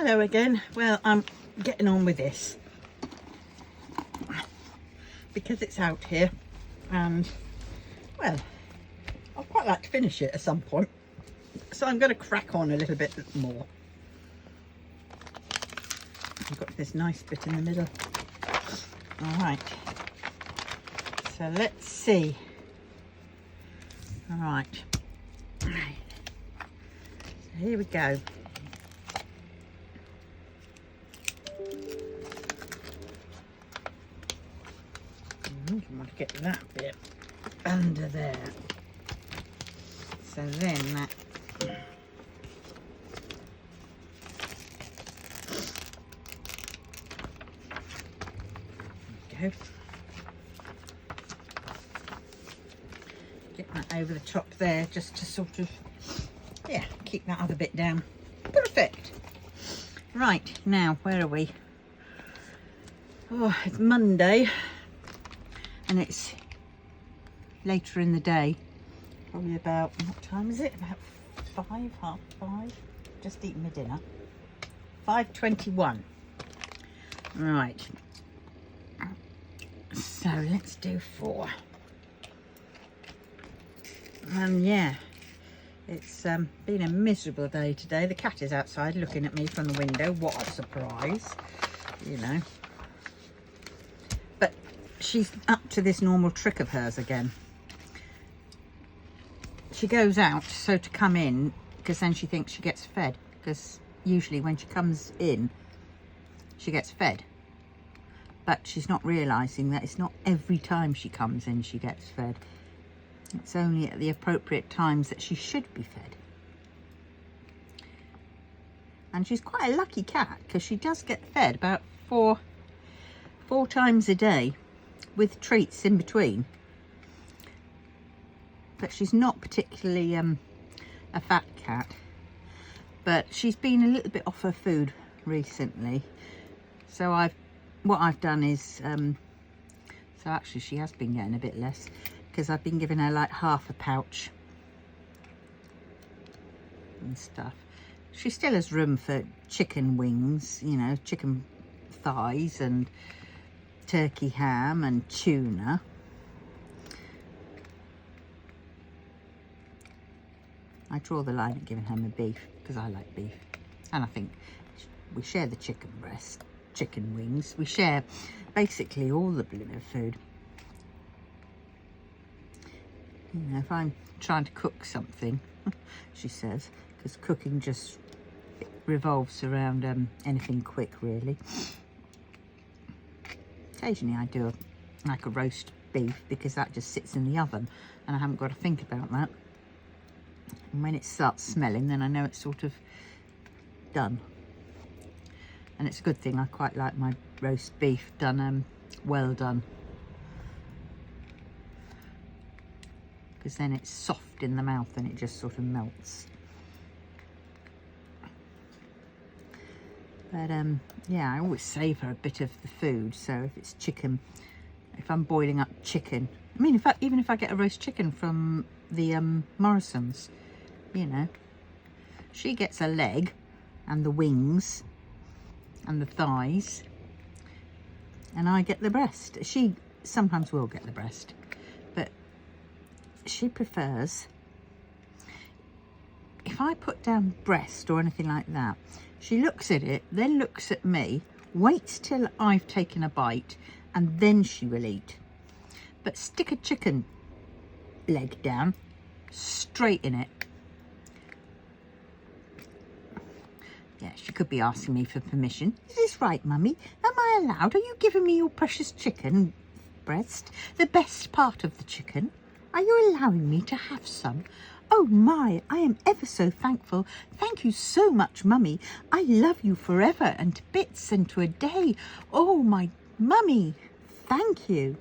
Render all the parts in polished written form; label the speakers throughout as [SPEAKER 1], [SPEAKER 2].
[SPEAKER 1] Hello again. Well, I'm getting on with this because it's out here and, well, I'd quite like to finish it at some point. So I'm going to crack on a little bit more. I've got this nice bit in the middle. All right. So let's see. All right. So here we go. I want to get that bit under there. So then that. There we go. Get that over the top there, just to sort of, yeah, keep that other bit down. Perfect. Right, now where are we? Oh, it's Monday. And it's later in the day, probably about, what time is it? About 5, half 5, just eating my dinner. 5:21. Right, so let's do 4. And yeah, it's been a miserable day today. The cat is outside looking at me from the window. What a surprise, you know. But she's up to this normal trick of hers again. She goes out so to come in, because then she thinks she gets fed, because usually when she comes in she gets fed, but she's not realizing that it's not every time she comes in she gets fed. It's only at the appropriate times that she should be fed. And she's quite a lucky cat, because she does get fed about four times a day, with treats in between. But she's not particularly a fat cat, but she's been a little bit off her food recently. So what I've done is so actually she has been getting a bit less, because I've been giving her like half a pouch and stuff. She still has room for chicken wings, you know, chicken thighs and turkey ham and tuna. I draw the line at giving her my beef, because I like beef, and I think we share the chicken breast, chicken wings, we share basically all the blooming food. You know, if I'm trying to cook something, she says, because cooking just revolves around anything quick, really. Occasionally I do like a roast beef, because that just sits in the oven and I haven't got to think about that. And when it starts smelling, then I know it's sort of done. And it's a good thing, I quite like my roast beef done well done, because then it's soft in the mouth and it just sort of melts. But yeah, I always save her a bit of the food. So if it's chicken, if I'm boiling up chicken, I mean, even if I get a roast chicken from the Morrisons, you know, she gets a leg and the wings and the thighs, and I get the breast. She sometimes will get the breast, but she prefers, if I put down breast or anything like that, she looks at it, then looks at me, waits till I've taken a bite, and then she will eat. But stick a chicken leg down, straight in it. Yeah, she could be asking me for permission. Is this right, Mummy? Am I allowed? Are you giving me your precious chicken breast? The best part of the chicken? Are you allowing me to have some? Oh my, I am ever so thankful. Thank you so much, Mummy. I love you forever and to bits and to a day. Oh, my Mummy, thank you.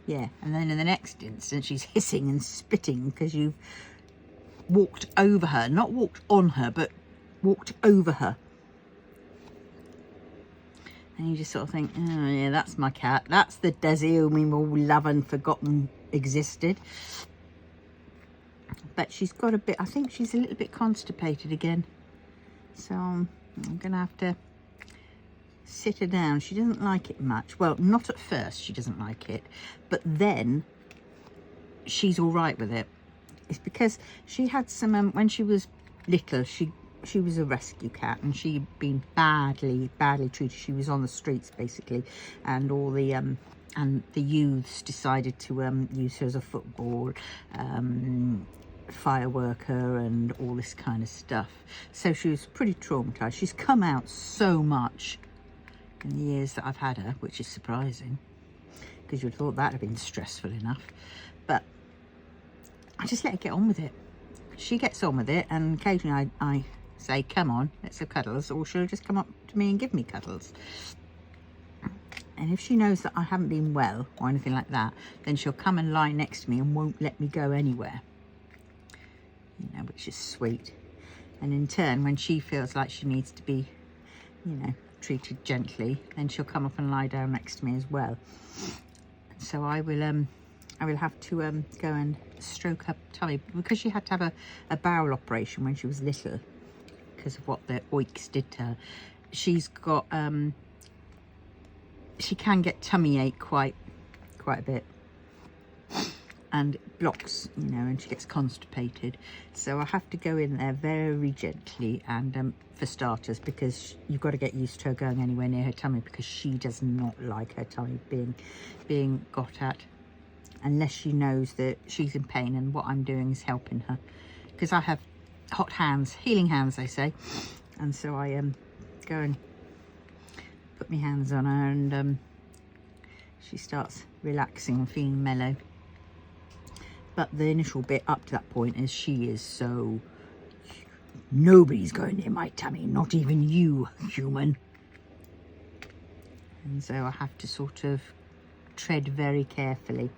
[SPEAKER 1] Yeah, and then in the next instant, she's hissing and spitting because you've walked over her. Not walked on her, but walked over her. And you just sort of think, oh yeah, that's my cat. That's the Desi whom we all love and forgotten existed. But she's got a bit, I think she's a little bit constipated again. So I'm going to have to sit her down. She doesn't like it much. Well, not at first she doesn't like it, but then she's all right with it. It's because she had some, when she was little, she was a rescue cat, and she'd been badly treated. She was on the streets basically, and all the youths decided to use her as a football, fireworker, and all this kind of stuff. So she was pretty traumatized. She's come out so much in the years that I've had her, which is surprising, because you'd thought that'd have been stressful enough. But I just let her get on with it. She gets on with it, and occasionally I say, come on, let's have cuddles, or she'll just come up to me and give me cuddles. And if she knows that I haven't been well or anything like that, then she'll come and lie next to me and won't let me go anywhere, you know, which is sweet. And in turn, when she feels like she needs to be, you know, treated gently, then she'll come up and lie down next to me as well. So I will have to go and stroke her tummy, because she had to have a bowel operation when she was little because of what the oiks did to her. She's got she can get tummy ache quite a bit, and it blocks, you know, and she gets constipated. So I have to go in there very gently, and for starters, because you've got to get used to her going anywhere near her tummy, because she does not like her tummy being got at, unless she knows that she's in pain and what I'm doing is helping her. Because I have hot hands, healing hands they say, and so I go and put my hands on her, and she starts relaxing and feeling mellow. But the initial bit up to that point is she is so, nobody's going near my tummy, not even you, human. And so I have to sort of tread very carefully,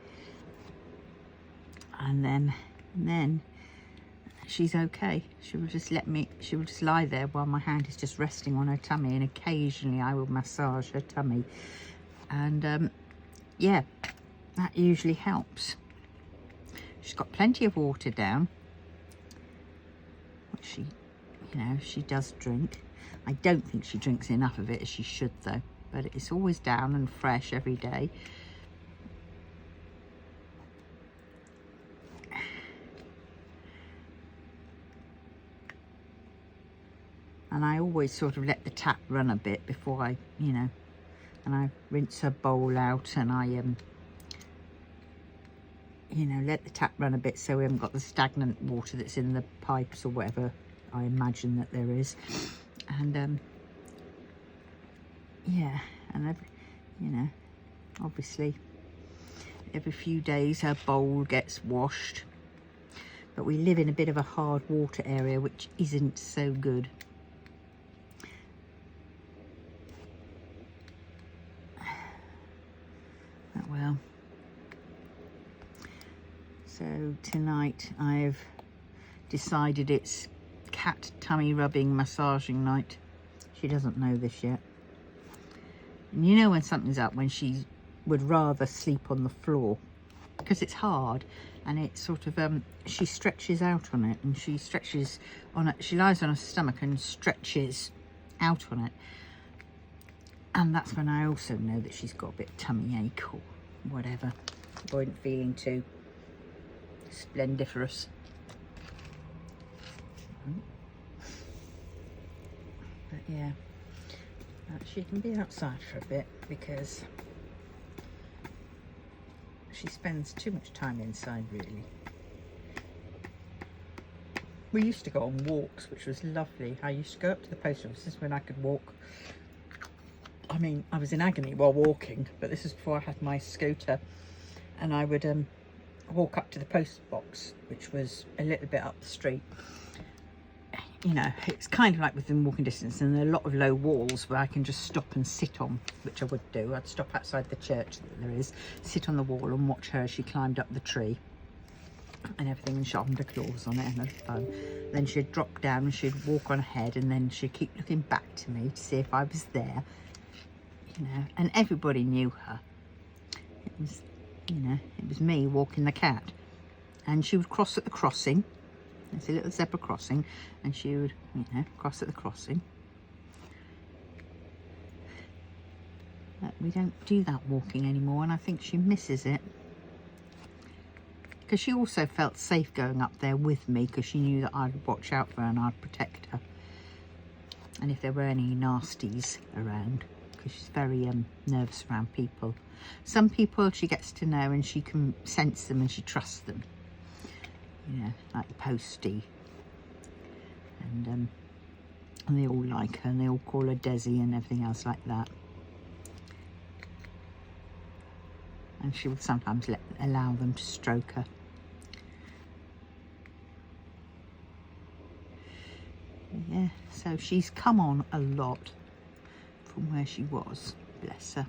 [SPEAKER 1] and then she's okay. She will just lie there while my hand is just resting on her tummy, and occasionally I will massage her tummy, and yeah, that usually helps. She's got plenty of water down, which she, you know, she does drink. I don't think she drinks enough of it, as she should though, but it's always down and fresh every day. And I always sort of let the tap run a bit before I, you know, and I rinse her bowl out, and I, you know, let the tap run a bit so we haven't got the stagnant water that's in the pipes or whatever I imagine that there is. And, yeah, and, you know, obviously every few days her bowl gets washed. But we live in a bit of a hard water area, which isn't so good. Well, so tonight I've decided it's cat tummy rubbing massaging night. She doesn't know this yet. And you know when something's up, when she would rather sleep on the floor, because it's hard, and it's sort of she stretches out on it, and she stretches on it. She lies on her stomach and stretches out on it, and that's when I also know that she's got a bit of tummy ache or whatever. Avoidant feeling too splendiferous. But yeah, she can be outside for a bit because she spends too much time inside, really. We used to go on walks, which was lovely. I used to go up to the post offices when I could walk. I mean, I was in agony while walking, but this is before I had my scooter, and I would walk up to the post box, which was a little bit up the street. You know, it's kind of like within walking distance, and there are a lot of low walls where I can just stop and sit on, which I would do. I'd stop outside the church that there is, sit on the wall and watch her as she climbed up the tree and everything, and sharpened her claws on it and had fun. Then she'd drop down and she'd walk on ahead, and then she'd keep looking back to me to see if I was there. You know, and everybody knew her. It was, you know, it was me walking the cat. And she would cross at the crossing. It's a little zebra crossing, and she would, you know, cross at the crossing. But we don't do that walking anymore, and I think she misses it. Because she also felt safe going up there with me, because she knew that I'd watch out for her and I'd protect her. And if there were any nasties around, because she's very nervous around people. Some people she gets to know and she can sense them and she trusts them. You know, like the postie. And they all like her and they all call her Desi and everything else like that. And she will sometimes allow them to stroke her. Yeah, so she's come on a lot from where she was, bless her.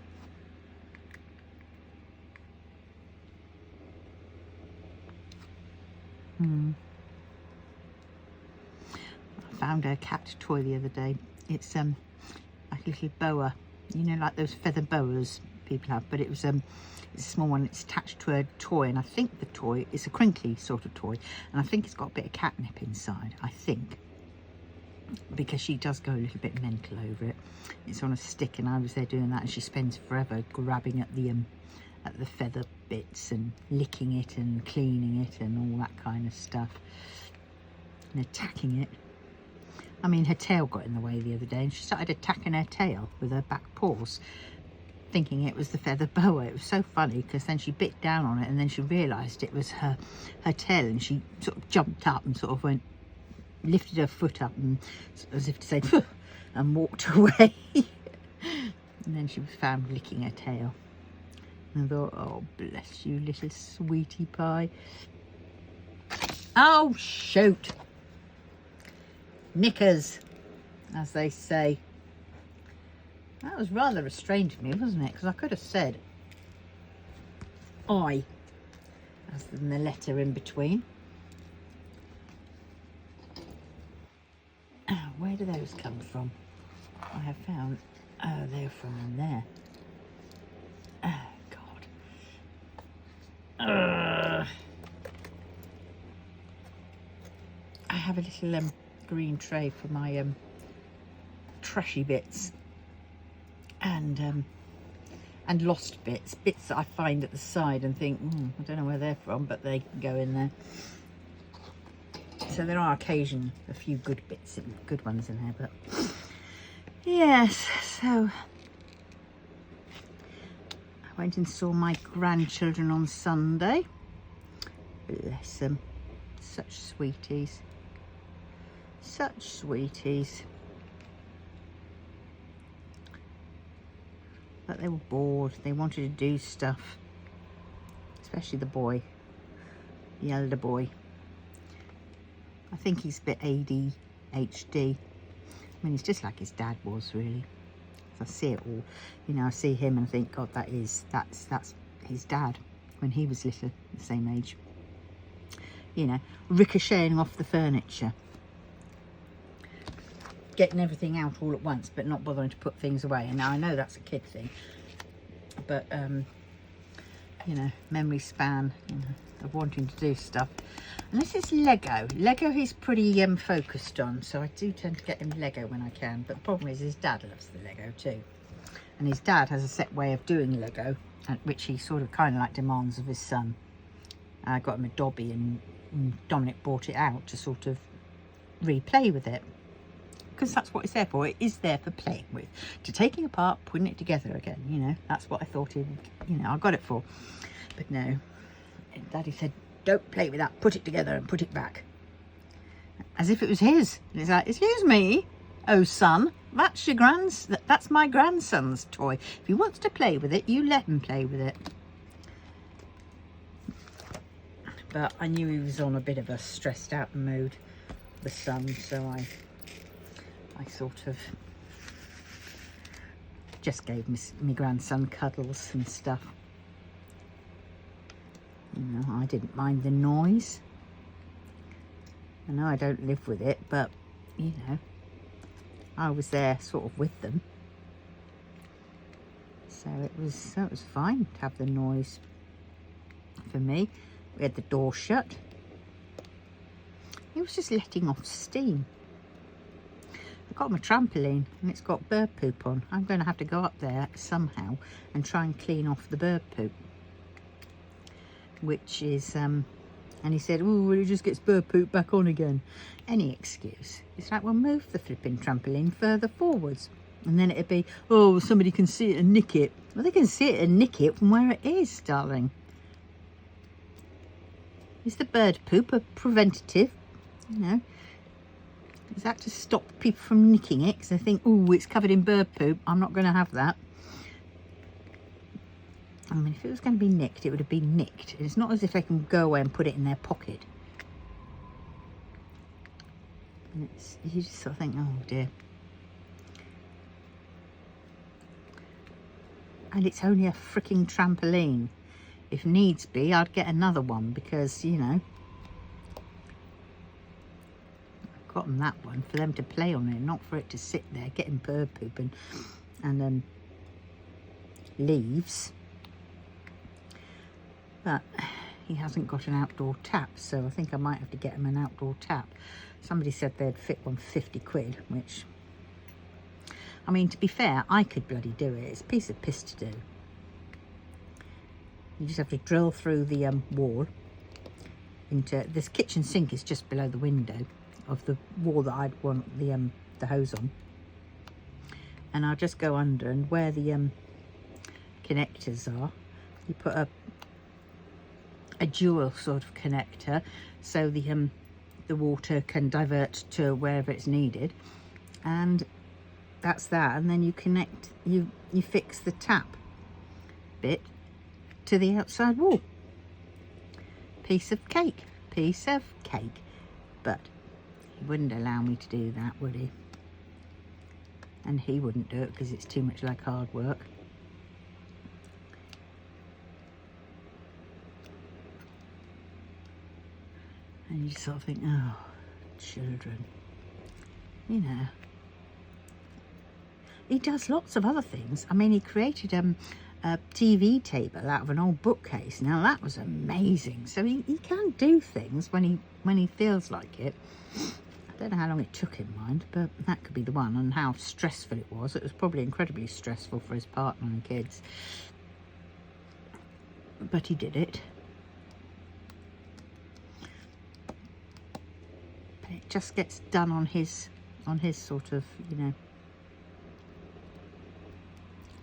[SPEAKER 1] I found her cat toy the other day. It's like a little boa, you know, like those feather boas people have, but it was it's a small one. It's attached to a toy, and I think the toy is a crinkly sort of toy, and I think it's got a bit of catnip inside, I think, because she does go a little bit mental over it. It's on a stick, and I was there doing that, and she spends forever grabbing at the feather bits and licking it and cleaning it and all that kind of stuff and attacking it. I mean, her tail got in the way the other day, and she started attacking her tail with her back paws, thinking it was the feather boa. It was so funny, because then she bit down on it, and then she realised it was her tail, and she sort of jumped up and sort of lifted her foot up, and as if to say, "Phew," and walked away. And then she was found licking her tail. And I thought, oh, bless you, little sweetie pie. Oh, shoot. Knickers, as they say. That was rather restrained of me, wasn't it? Because I could have said I, as in the letter in between. Oh, where do those come from? I have found, oh, they're from there. Oh, God. I have a little green tray for my trashy bits and lost bits that I find at the side and think, I don't know where they're from, but they can go in there. So there are occasionally a few good ones in there, but yes. So I went and saw my grandchildren on Sunday. Bless them, such sweeties. Such sweeties. But they were bored. They wanted to do stuff. Especially the boy. The elder boy. I think he's a bit ADHD. I mean, he's just like his dad was, really. I see it all. You know, I see him and think, God, that's his dad when he was little, the same age. You know, ricocheting off the furniture. Getting everything out all at once, but not bothering to put things away. And now I know that's a kid thing, but you know, memory span, you know, of wanting to do stuff. And this is Lego. Lego he's pretty focused on, so I do tend to get him Lego when I can. But the problem is his dad loves the Lego too, and his dad has a set way of doing Lego, which he sort of kind of like demands of his son. I got him a Dobby, and Dominic brought it out to sort of replay with it. Because that's what it's there for. It is there for playing with, to taking apart, putting it together again. You know, that's what I thought I got it for. But no, Daddy said, don't play with that, put it together and put it back, as if it was his. And it's like, excuse me, oh son, that's my grandson's toy. If he wants to play with it, you let him play with it. But I knew he was on a bit of a stressed out mood, the son, so I sort of just gave my grandson cuddles and stuff. You know, I didn't mind the noise. I know I don't live with it, but you know, I was there sort of with them. So it was fine to have the noise for me. We had the door shut. He was just letting off steam. I've got my trampoline and it's got bird poop on. I'm going to have to go up there somehow and try and clean off the bird poop. Which is, and he said, oh, well, it just gets bird poop back on again. Any excuse. It's like, well, move the flipping trampoline further forwards. And then it'd be, oh, somebody can see it and nick it. Well, they can see it and nick it from where it is, darling. Is the bird poop a preventative? You know, is that to stop people from nicking it? Because they think, oh, it's covered in bird poop. I'm not going to have that. I mean, if it was going to be nicked, it would have been nicked. It's not as if they can go away and put it in their pocket. And you just sort of think, oh dear. And it's only a freaking trampoline. If needs be, I'd get another one because, you know, I've gotten that one for them to play on it, not for it to sit there getting bird poop and leaves. But he hasn't got an outdoor tap, so I think I might have to get him an outdoor tap. Somebody said they'd fit one 50 quid, which, I mean, to be fair, I could bloody do it. It's a piece of piss to do. You just have to drill through the wall into this kitchen sink is just below the window of the wall that I'd want the hose on, and I'll just go under, and where the connectors are, you put a dual sort of connector, so the water can divert to wherever it's needed, and that's that. And then you connect, you fix the tap bit to the outside wall. Piece of cake. But he wouldn't allow me to do that, would he? And he wouldn't do it because it's too much like hard work. And you just sort of think, oh, children, you know. He does lots of other things. I mean, he created a TV table out of an old bookcase. Now that was amazing. So he can do things when he feels like it. I don't know how long it took him, mind, but that could be the one. And how stressful it was. It was probably incredibly stressful for his partner and kids. But he did it. But it just gets done on his sort of, you know,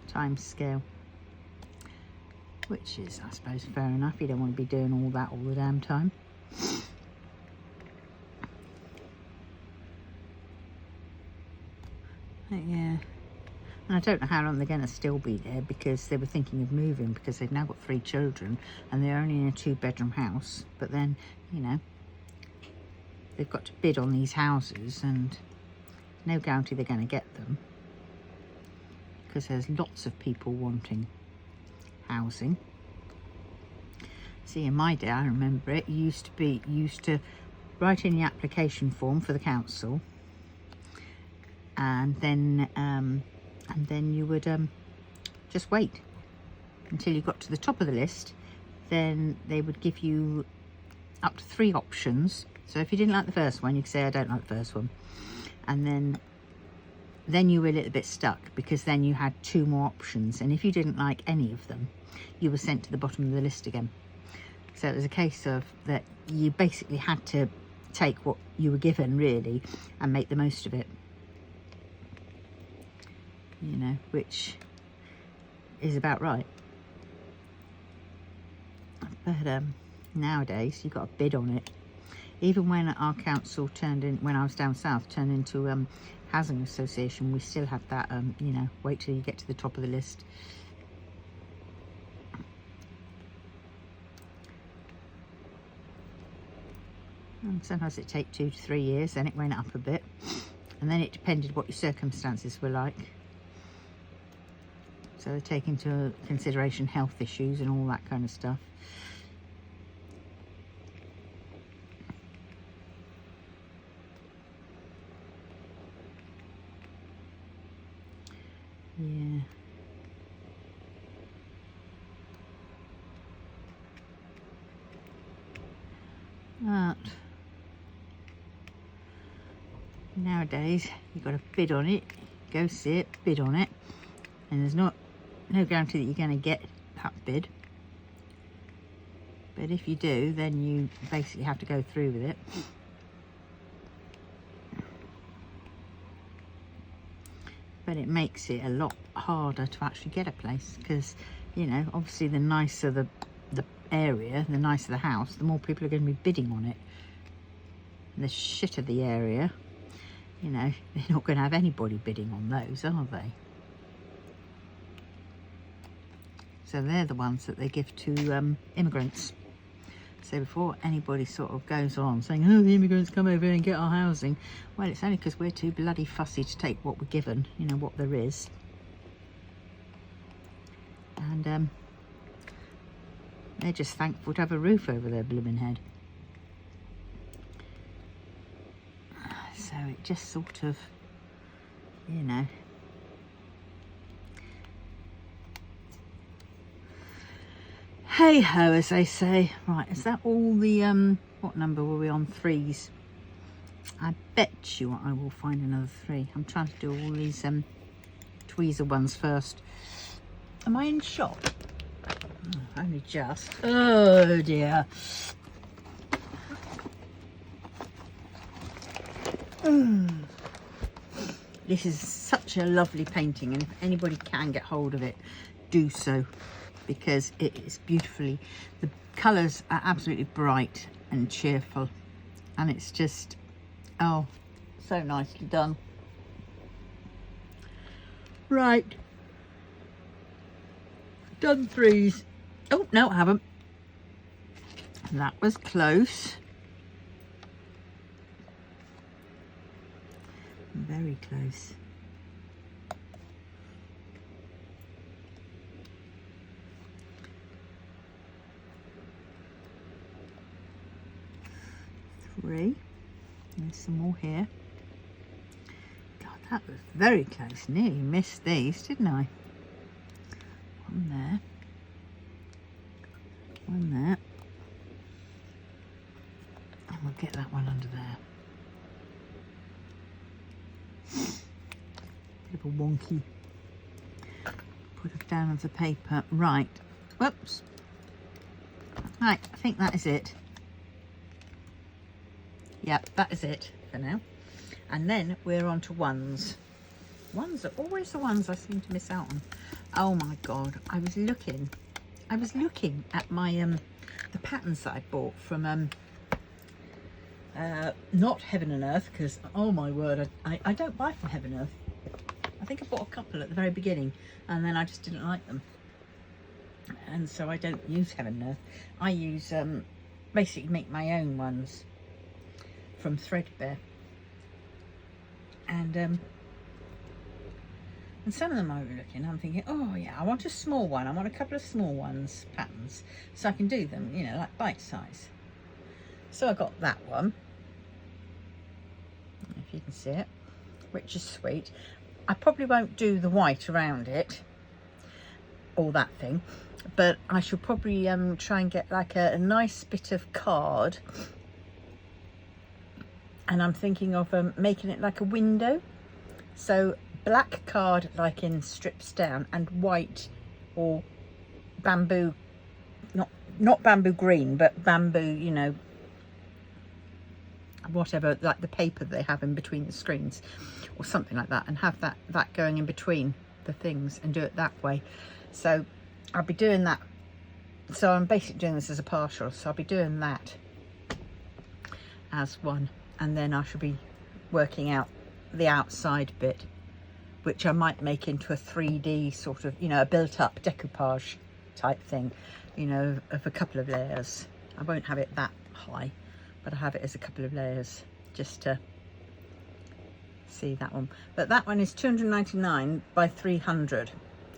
[SPEAKER 1] time scale. Which is, I suppose, fair enough. You don't want to be doing all that all the damn time. But yeah. And I don't know how long they're going to still be there, because they were thinking of moving because they've now got 3 children and they're only in a 2-bedroom house. But then, you know, they've got to bid on these houses and no guarantee they're going to get them, because there's lots of people wanting housing. See, in my day, I remember it, you used to write in the application form for the council, and then you would just wait until you got to the top of the list. Then they would give you up to 3 options. So if you didn't like the first one, you could say, I don't like the first one, and then you were a little bit stuck, because then you had 2 more options, and if you didn't like any of them, you were sent to the bottom of the list again. So it was a case of that you basically had to take what you were given, really, and make the most of it, you know, which is about right. But nowadays you've got to bid on it. Even when our council when I was down south, turned into housing association, we still had that, you know, wait till you get to the top of the list. And sometimes it take 2 to 3 years, then it went up a bit, and then it depended what your circumstances were like. So they take into consideration health issues and all that kind of stuff. Yeah. But Nowadays you've got to bid on it, go see it, bid on it, and there's no guarantee that you're going to get that bid. But if you do, then you basically have to go through with it. But it makes it a lot harder to actually get a place, because, you know, obviously the nicer the area, the nicer the house, the more people are going to be bidding on it. And the shitter the area, you know, they're not going to have anybody bidding on those, are they? So they're the ones that they give to immigrants. So before anybody sort of goes on saying, oh, the immigrants come over here and get our housing, well, it's only because we're too bloody fussy to take what we're given, you know, what there is. And they're just thankful to have a roof over their blooming head. So it just sort of, you know, hey ho, as they say. Right, is that all the what number were we on? 3s. I bet you I will find another 3. I'm trying to do all these tweezer ones first. Am I in shop? Oh, only just. Oh dear. This is such a lovely painting, and if anybody can get hold of it, do so, because it is beautifully, the colours are absolutely bright and cheerful, and it's just, oh, so nicely done. Right, done 3s. Oh no, I haven't. That was close. Very close. Three. There's some more here. God, that was very close. Nearly missed these, didn't I? One there. One there. And we'll get that one under there. Bit of a wonky. Put it down on the paper. Right. Whoops. Right, I think that is it. Yep, that is it for now. And then we're on to ones. Ones are always the ones I seem to miss out on. Oh my god, I was looking at my the patterns that I bought from not Heaven and Earth, because oh my word, I don't buy from Heaven and Earth. I think I bought a couple at the very beginning and then I just didn't like them, and so I don't use Heaven and Earth. I use basically make my own ones from Threadbare, and some of them I was looking, I'm thinking, oh yeah, I want a small one, I want a couple of small ones, patterns, so I can do them, you know, like bite size. So I got that one, if you can see it, which is sweet. I probably won't do the white around it, or that thing, but I should probably try and get like a nice bit of card, and I'm thinking of making it like a window, so black card like in strips down, and white or bamboo, not bamboo green, but bamboo, you know, whatever, like the paper they have in between the screens or something like that, and have that going in between the things and do it that way. So I'll be doing that. So I'm basically doing this as a partial, so I'll be doing that as one, and then I should be working out the outside bit, which I might make into a 3D sort of, you know, a built-up decoupage type thing, you know, of a couple of layers. I won't have it that high, but I have it as a couple of layers just to see that one. But that one is 299 by 300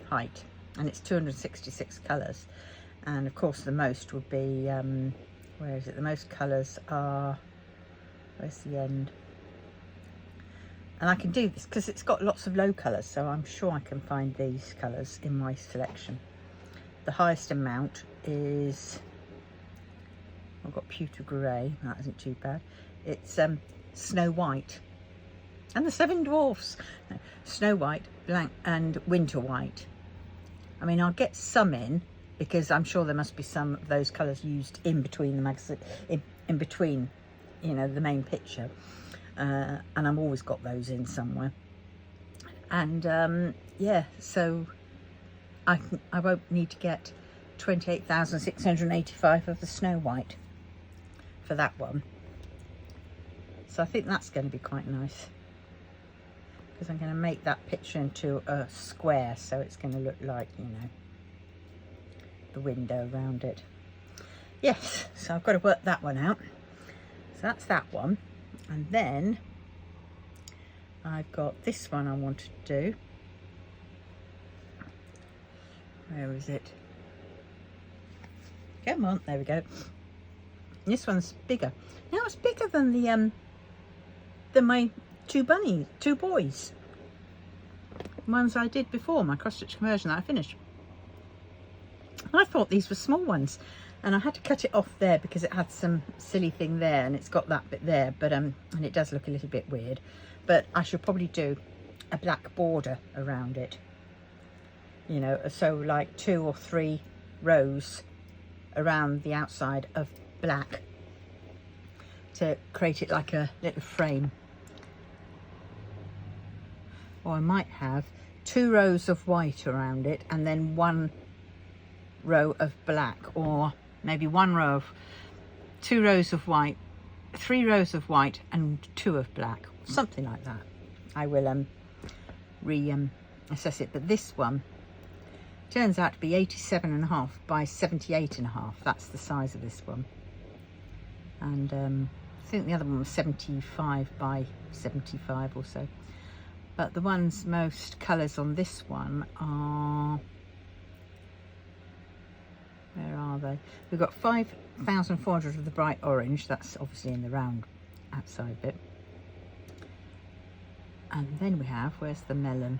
[SPEAKER 1] height, and it's 266 colours. And of course the most would be, where is it? The most colours are, where's the end? And I can do this because it's got lots of low colours, so I'm sure I can find these colours in my selection. The highest amount is, I've got pewter grey, that isn't too bad. It's Snow White, And the 7 dwarfs, Snow White, Blank and Winter White. I mean, I'll get some in because I'm sure there must be some of those colours used in between the magazine, in between, you know, the main picture. And I've always got those in somewhere. And yeah, so I won't need to get 28,685 of the Snow White for that one. So I think that's going to be quite nice, because I'm going to make that picture into a square, so it's going to look like, you know, the window around it. Yes, so I've got to work that one out. So that's that one. And then I've got this one I want to do. Where is it? Come on, there we go. This one's bigger. Now it's bigger than the than my two boys. Ones I did before, my cross-stitch conversion that I finished. I thought these were small ones, and I had to cut it off there because it had some silly thing there, and it's got that bit there, but and it does look a little bit weird. But I should probably do a black border around it, you know, so like 2 or 3 rows around the outside of black to create it like a little frame. Or I might have 2 rows of white around it and then 1 row of black, or maybe 2 rows of white, 3 rows of white and 2 of black, something like that. I will assess it. But this one turns out to be 87.5 by 78.5. That's the size of this one. And I think the other one was 75 by 75 or so. But the ones most colours on this one are, where are they? We've got 5,400 of the bright orange. That's obviously in the round outside bit. And then we have, where's the melon?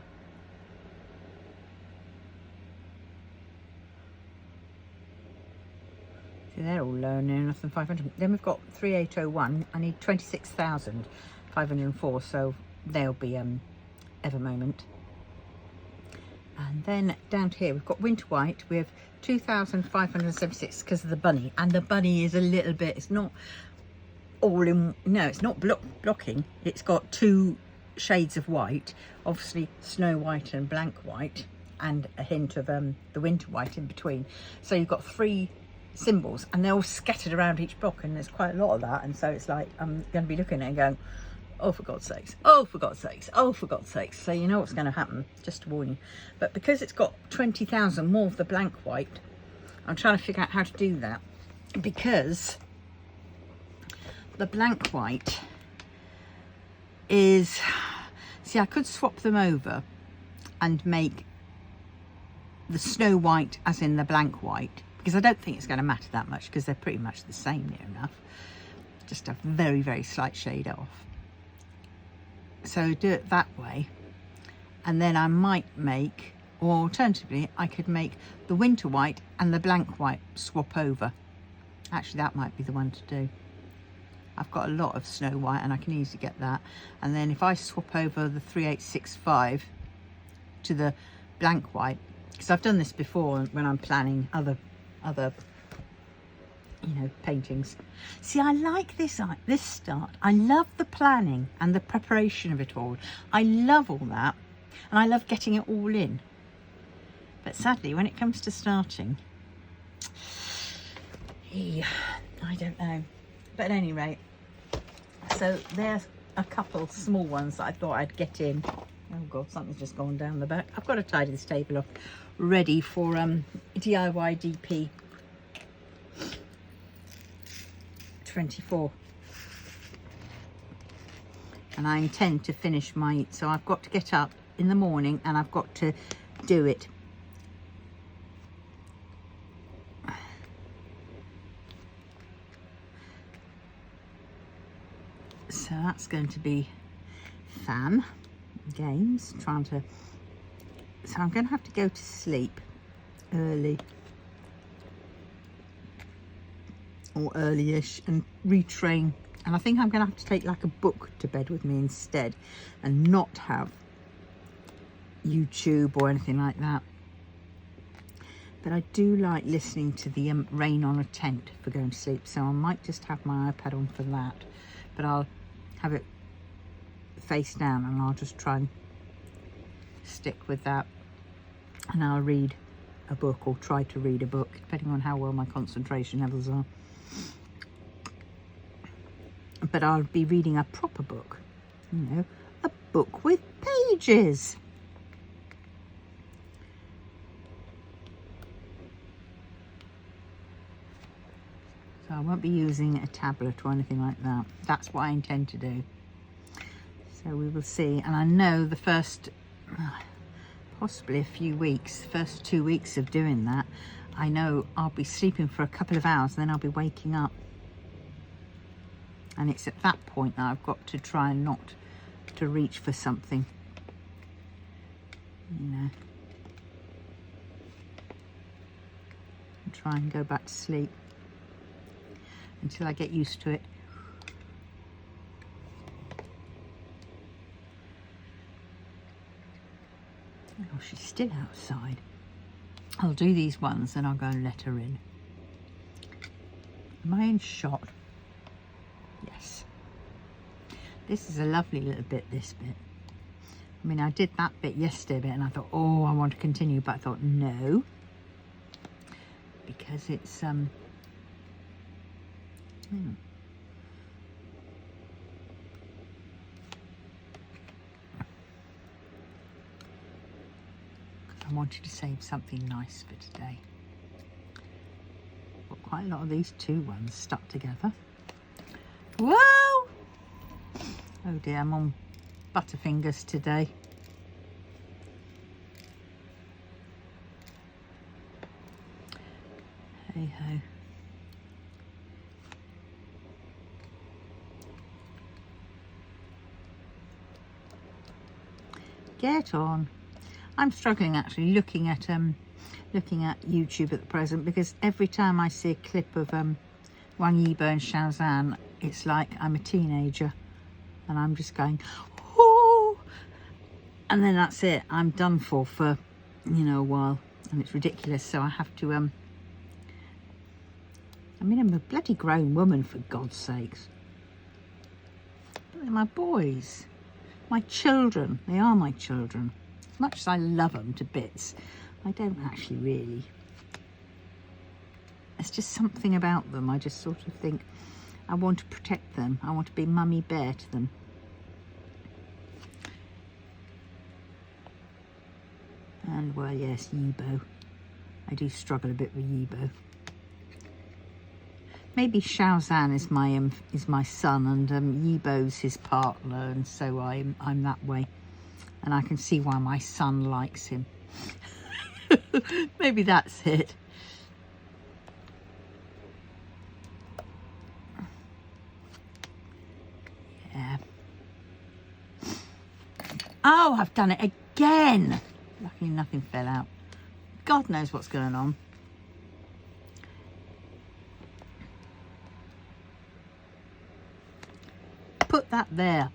[SPEAKER 1] See, they're all low, near enough than 500. Then we've got 3801. I need 26,504, so they'll be ever moment. And then down here we've got winter white. We have 2,576 because of the bunny, and the bunny is a little bit, it's not all in, no, it's not blocking. It's got 2 shades of white, obviously Snow White and Blank White, and a hint of the winter white in between. So you've got 3 symbols, and they're all scattered around each block, and there's quite a lot of that. And so it's like I'm going to be looking at it and going, oh for God's sakes, oh for God's sakes, oh for God's sakes. So you know what's going to happen, just to warn you. But because it's got 20,000 more of the blank white, I'm trying to figure out how to do that, because the blank white is, see, I could swap them over and make the Snow White as in the blank white, because I don't think it's going to matter that much, because they're pretty much the same near enough, just a very, very slight shade off. So do it that way, and then I might make, or alternatively I could make the winter white and the blank white swap over. Actually, that might be the one to do. I've got a lot of Snow White and I can easily get that. And then if I swap over the 3865 to the blank white, because I've done this before when I'm planning other you know, paintings. See, I like this start. I love the planning and the preparation of it all. I love all that, and I love getting it all in. But sadly, when it comes to starting, I don't know. But at any rate, so there's a couple small ones that I thought I'd get in. Oh God, something's just gone down the back. I've got to tidy this table up, ready for DIY DP 24. And I intend to finish my, so I've got to get up in the morning and I've got to do it. So that's going to be fun games, trying to, so I'm going to have to go to sleep early, or early-ish, and retrain And I think I'm going to have to take like a book to bed with me instead and not have YouTube or anything like that. But I do like listening to the rain on a tent for going to sleep, so I might just have my iPad on for that. But I'll have it face down and I'll just try and stick with that. And I'll read a book or try to read a book, depending on how well my concentration levels are. But I'll be reading a proper book, you know, a book with pages. So I won't be using a tablet or anything like that. That's what I intend to do. So we will see. And I know the first, possibly a few weeks, first 2 weeks of doing that, I know I'll be sleeping for a couple of hours, then I'll be waking up. And it's at that point that I've got to try not to reach for something, you know, and try and go back to sleep until I get used to it. Oh, she's still outside. I'll do these ones and I'll go and let her in. Am I in shot? Yes. This is a lovely little bit, this bit. I mean, I did that bit yesterday and I thought, oh, I want to continue, but I thought no, because it's I wanted to save something nice for today. Got quite a lot of these two ones stuck together. Whoa! Oh dear, I'm on butterfingers today. Hey ho. Get on. I'm struggling actually looking at YouTube at the present, because every time I see a clip of Wang Yibo and Xiaozhan, it's like I'm a teenager and I'm just going, oh, and then that's it. I'm done for you know, a while, and it's ridiculous. So I have to I mean, I'm a bloody grown woman, for God's sakes. They're my boys, my children. They are my children. As much as I love them to bits, I don't actually really. There's just something about them. I just sort of think I want to protect them. I want to be mummy bear to them. And well, yes, Yibo. I do struggle a bit with Yibo. Maybe Xiaozhan is my son, and Yibo's his partner, and so I'm that way. And I can see why my son likes him. Maybe that's it. Yeah. Oh, I've done it again. Luckily nothing fell out. God knows what's going on. Put that there.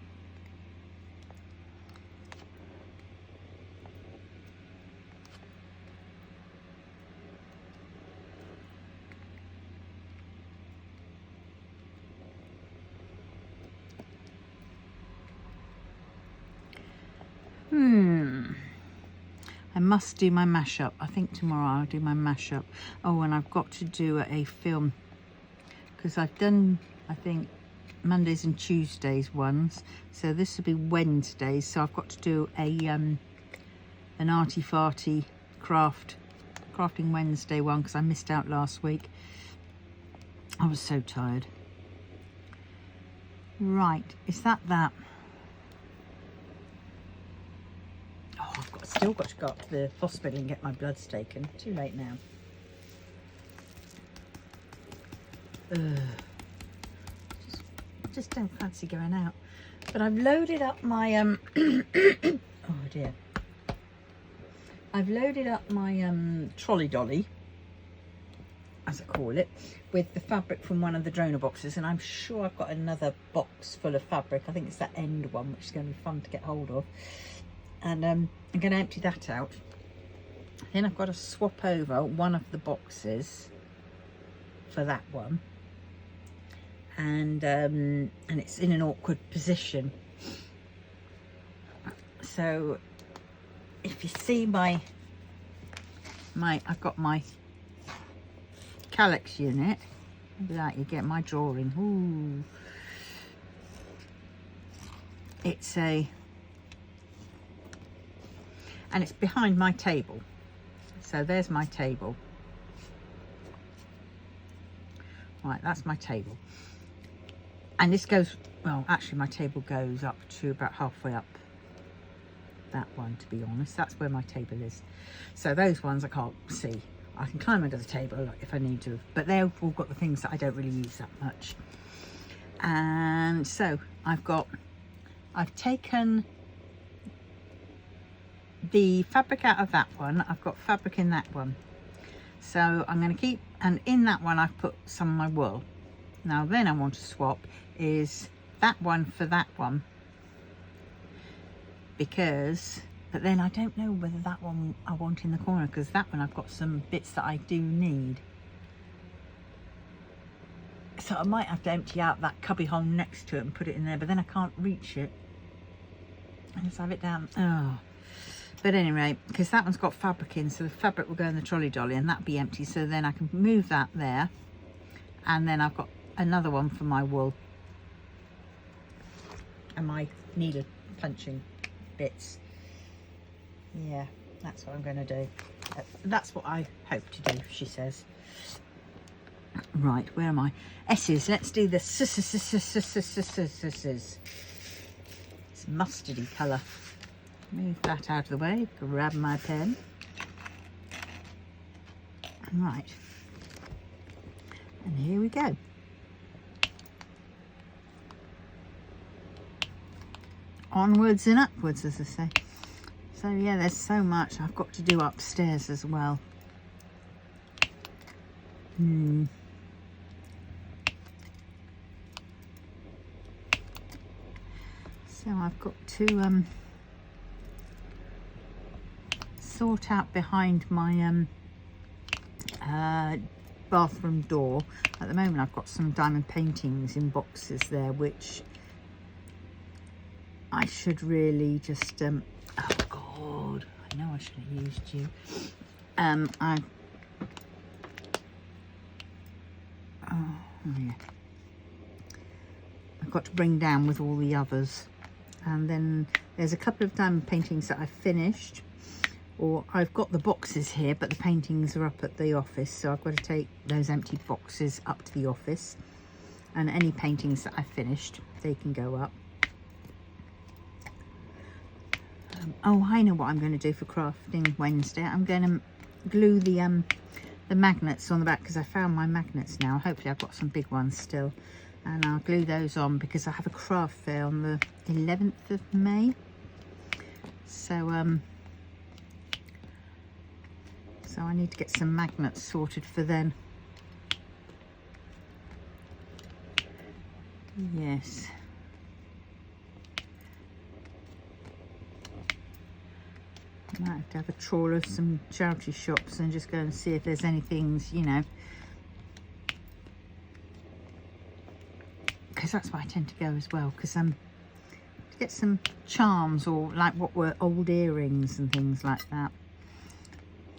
[SPEAKER 1] I must do my mashup. I think tomorrow I'll do my mashup. Oh, and I've got to do a film, because I've done, I think, Mondays and Tuesdays ones. So this will be Wednesdays. So I've got to do an arty-farty crafting Wednesday one, because I missed out last week. I was so tired. Right, is that? Oh, I've still got to go up to the hospital and get my bloods taken. Too late now. Just don't fancy going out. But I've loaded up my oh dear. I've loaded up my trolley dolly, as I call it, with the fabric from one of the donor boxes, and I'm sure I've got another box full of fabric. I think it's that end one, which is going to be fun to get hold of, and I'm going to empty that out. Then I've got to swap over one of the boxes for that one, and it's in an awkward position. So if you see I've got my calyx unit. Look at that, you get my drawing. Ooh. And it's behind my table. So there's my table. Right, that's my table. And this goes, well, actually my table goes up to about halfway up that one, to be honest. That's where my table is. So those ones I can't see. I can climb under the table if I need to, but they've all got the things that I don't really use that much. And so I've taken the fabric out of that one. I've got fabric in that one. So I'm going to keep, and in that one I've put some of my wool. Now then I want to swap is that one for that one, because, but then I don't know whether that one I want in the corner, because that one I've got some bits that I do need. So I might have to empty out that cubby hole next to it and put it in there, but then I can't reach it. I just have it down. Oh. But anyway, because that one's got fabric in, so the fabric will go in the trolley dolly and that'll be empty. So then I can move that there. And then I've got another one for my wool and my needle punching bits. Yeah, that's what I'm going to do. That's what I hope to do, she says. Right, where am I? S's. Let's do the S's. It's mustardy colour. Move that out of the way. Grab my pen. Right. And here we go. Onwards and upwards, as I say. So yeah, there's so much I've got to do upstairs as well. So I've got to sort out behind my bathroom door. At the moment I've got some diamond paintings in boxes there, which I should really just oh God, I know I should have used you. Yeah, I've got to bring down with all the others. And then there's a couple of diamond paintings that I've finished, or I've got the boxes here, but the paintings are up at the office, so I've got to take those empty boxes up to the office, and any paintings that I've finished, they can go up. Oh, I know what I'm going to do for Crafting Wednesday. I'm going to glue the magnets on the back, because I found my magnets now. Hopefully I've got some big ones still, and I'll glue those on because I have a craft fair on the 11th of May. So so I need to get some magnets sorted for then. Yes. I might have to have a trawl of some charity shops and just go and see if there's any things, you know, because that's where I tend to go as well, because to get some charms, or like what were old earrings and things like that,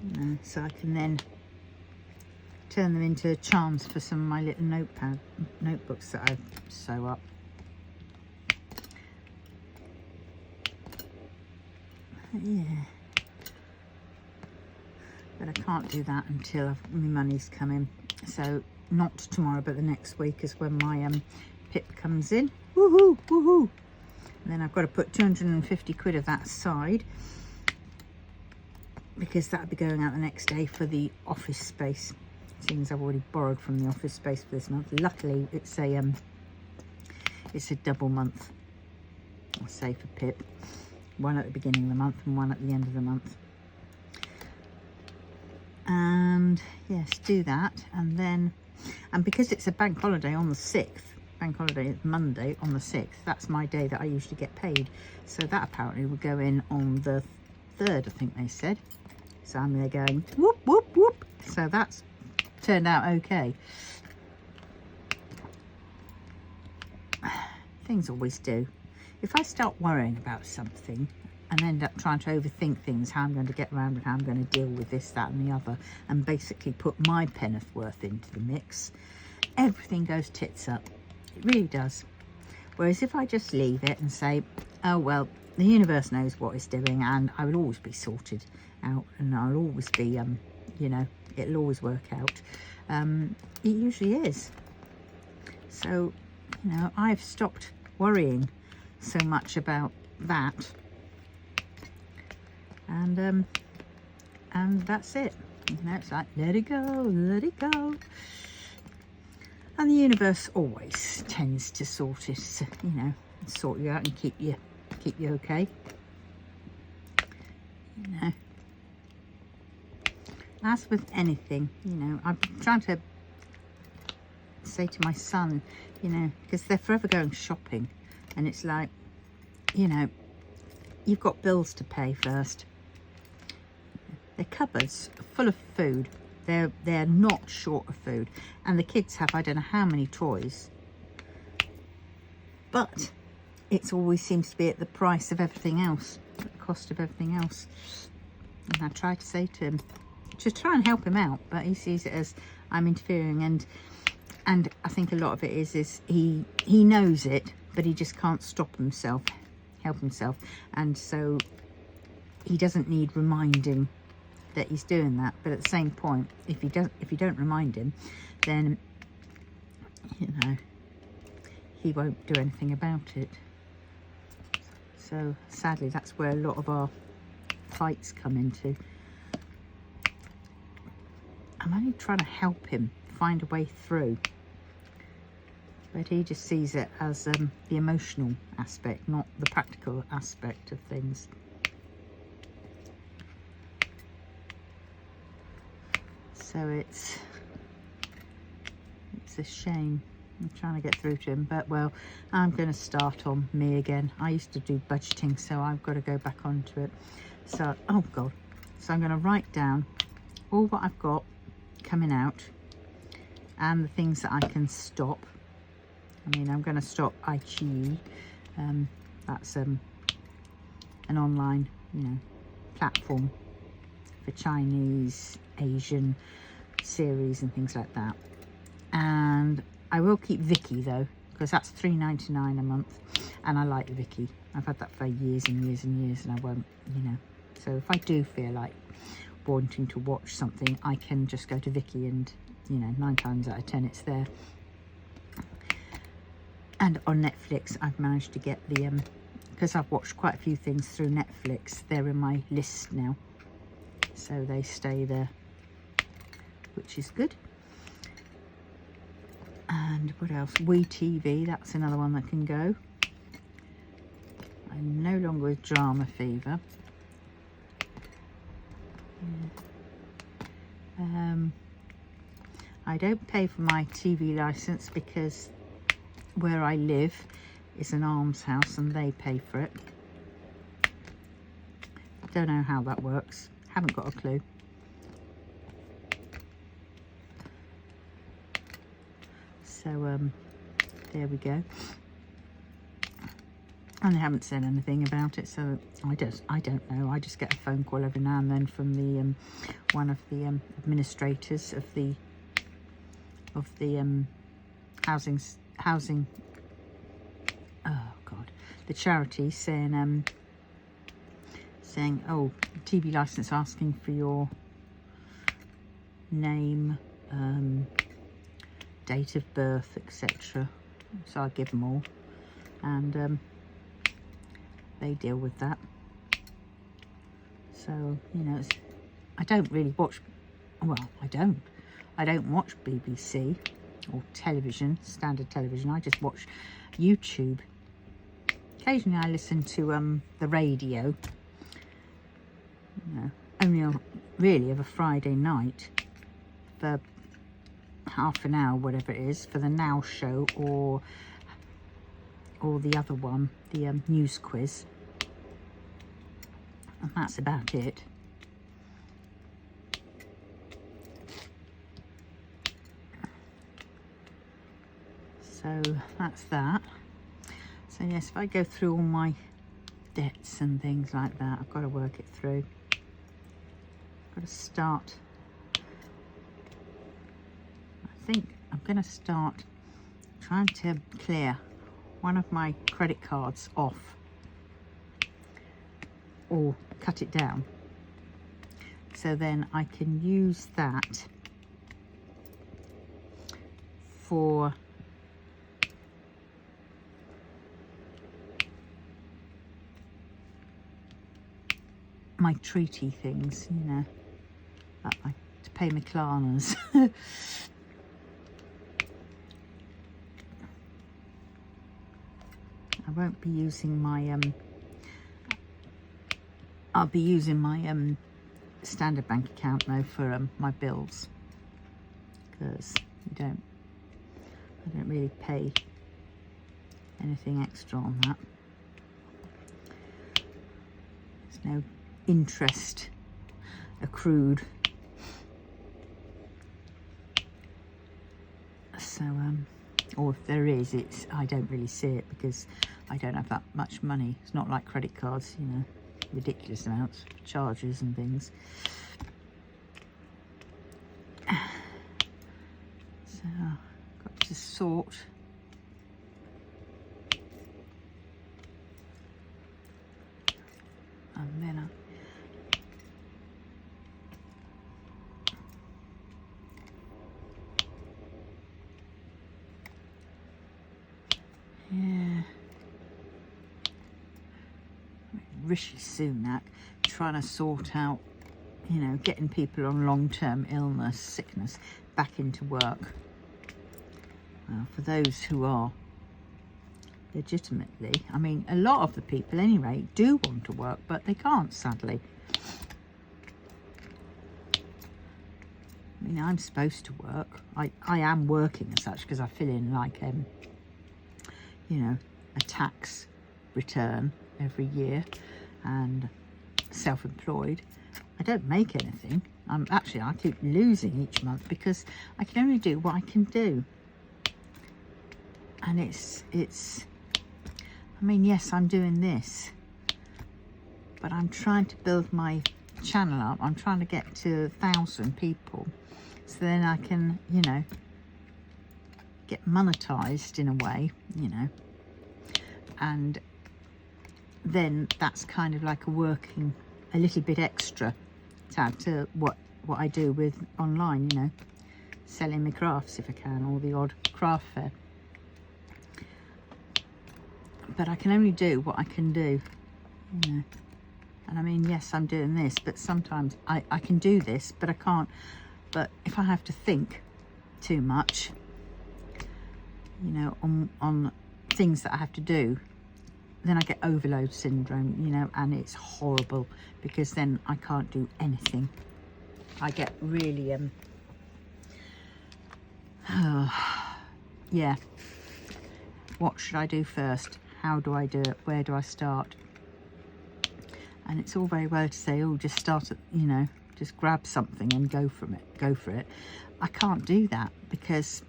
[SPEAKER 1] you know, so I can then turn them into charms for some of my little notebooks that I sew up. Yeah, but I can't do that until my money's come in. So not tomorrow, but the next week is when my PIP comes in. Woohoo, woohoo! And then I've got to put 250 quid of that aside, because that'll be going out the next day for the office space, seeing as I've already borrowed from the office space for this month. Luckily it's a double month, I'll say, for PIP. One at the beginning of the month and one at the end of the month. And yes, do that. And because it's a bank holiday on the 6th, bank holiday is Monday on the 6th, that's my day that I usually get paid. So that apparently will go in on the 3rd, I think they said. So I'm there going whoop whoop whoop. So that's turned out okay. Things always do. If I start worrying about something and end up trying to overthink things, how I'm going to get around and how I'm going to deal with this, that and the other, and basically put my penneth worth into the mix, everything goes tits up. It really does. Whereas if I just leave it and say, oh well, the universe knows what it's doing and I will always be sorted out and I'll always be, you know, it'll always work out. It usually is. So, you know, I've stopped worrying so much about that. And that's it. You know, it's like, let it go, let it go. And the universe always tends to sort it, you know, sort you out and keep you okay. You know, as with anything, you know, I'm trying to say to my son, you know, because they're forever going shopping, and it's like, you know, you've got bills to pay first. Their cupboards are full of food. They're not short of food, and the kids have I don't know how many toys, but it always seems to be at the price of everything else, at the cost of everything else. And I try to say to him, to try and help him out, but he sees it as I'm interfering, and I think a lot of it is he knows it, but he just can't help himself, and so he doesn't need reminding that he's doing that. But at the same point, if you don't remind him, then you know he won't do anything about it. So sadly, that's where a lot of our fights come into. I'm only trying to help him find a way through, but he just sees it as the emotional aspect, not the practical aspect of things. So it's a shame. I'm trying to get through to him, but well, I'm going to start on me again. I used to do budgeting, so I've got to go back onto it. So, oh God. So I'm going to write down all what I've got coming out and the things that I can stop. I mean, I'm going to stop iQIYI. That's an online, you know, platform for Chinese, Asian series and things like that. And I will keep Vicky though, because that's $3.99 a month, and I like Vicky. I've had that for years and years and years, and I won't, you know. So if I do feel like wanting to watch something, I can just go to Vicky, and you know, 9 times out of 10 it's there. And on Netflix, I've managed to get the because I've watched quite a few things through Netflix. They're in my list now, so they stay there, which is good. And what else? WiTV, that's another one that can go. I'm no longer with Drama Fever. I don't pay for my TV license because where I live is an almshouse and they pay for it. Don't know how that works. Haven't got a clue. So there we go. And they haven't said anything about it, so I don't know. I just get a phone call every now and then from the one of the administrators of the housing. Oh God, the charity saying oh, TV license, asking for your name, date of birth, etc. So I give them all, and they deal with that. So, you know, I don't really watch, well, I don't watch BBC or television, standard television. I just watch YouTube. Occasionally I listen to the radio, you know, only on, really of a Friday night, for half an hour, whatever it is, for the Now Show or the other one, the news quiz, and that's about it. So that's that. So yes, if I go through all my debts and things like that, I've got to work it through. I've got to start. I think I'm going to start trying to clear one of my credit cards off or cut it down, so then I can use that for my treaty things, you know, like to pay my Klarnas. I won't be using my I'll be using my standard bank account though for my bills, because I don't really pay anything extra on that. There's no interest accrued, so or if there is, I don't really see it because I don't have that much money. It's not like credit cards, you know, ridiculous amounts, charges and things. So I've got to sort and then yeah, Rishi Sunak trying to sort out, you know, getting people on long-term illness, sickness back into work. Well, for those who are legitimately, I mean, a lot of the people anyway do want to work, but they can't, sadly. I mean, I'm supposed to work. I am working as such because I fill in like you know, a tax return every year, and self-employed. I don't make anything. I keep losing each month because I can only do what I can do. And it's I mean, yes, I'm doing this, but I'm trying to build my channel up. I'm trying to get to 1,000 people, so then I can, you know, get monetized in a way, you know, and then that's kind of like working a little bit extra to add to what I do with online, you know, selling my crafts if I can, or the odd craft fair. But I can only do what I can do, you know. And I mean, yes, I'm doing this, but sometimes I can do this, but I can't. But if I have to think too much, you know, on things that I have to do, then I get overload syndrome, you know, and it's horrible because then I can't do anything. I get really, yeah. What should I do first? How do I do it? Where do I start? And it's all very well to say, oh, just start at, you know, just grab something and go for it. I can't do that because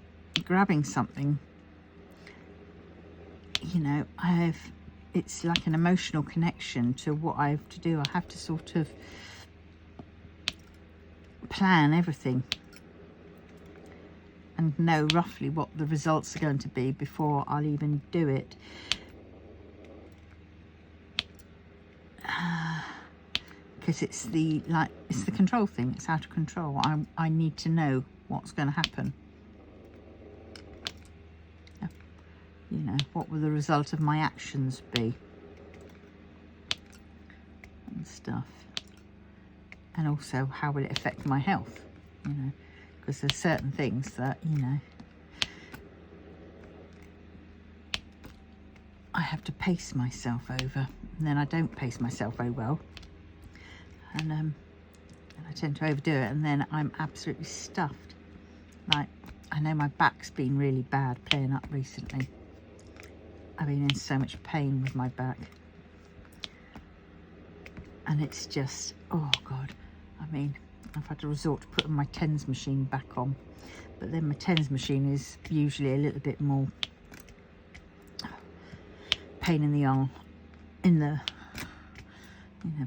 [SPEAKER 1] grabbing something, you know, it's like an emotional connection to what I have to do. I have to sort of plan everything and know roughly what the results are going to be before I'll even do it. Because it's the control thing. It's out of control. I need to know what's going to happen. You know, what will the result of my actions be and stuff, and also how will it affect my health, you know, because there's certain things that, you know, I have to pace myself over, and then I don't pace myself very well, and I tend to overdo it, and then I'm absolutely stuffed. Like, I know my back's been really bad playing up recently. I've been in so much pain with my back. And it's just, oh God. I mean, I've had to resort to putting my TENS machine back on. But then my TENS machine is usually a little bit more pain in the arm, in the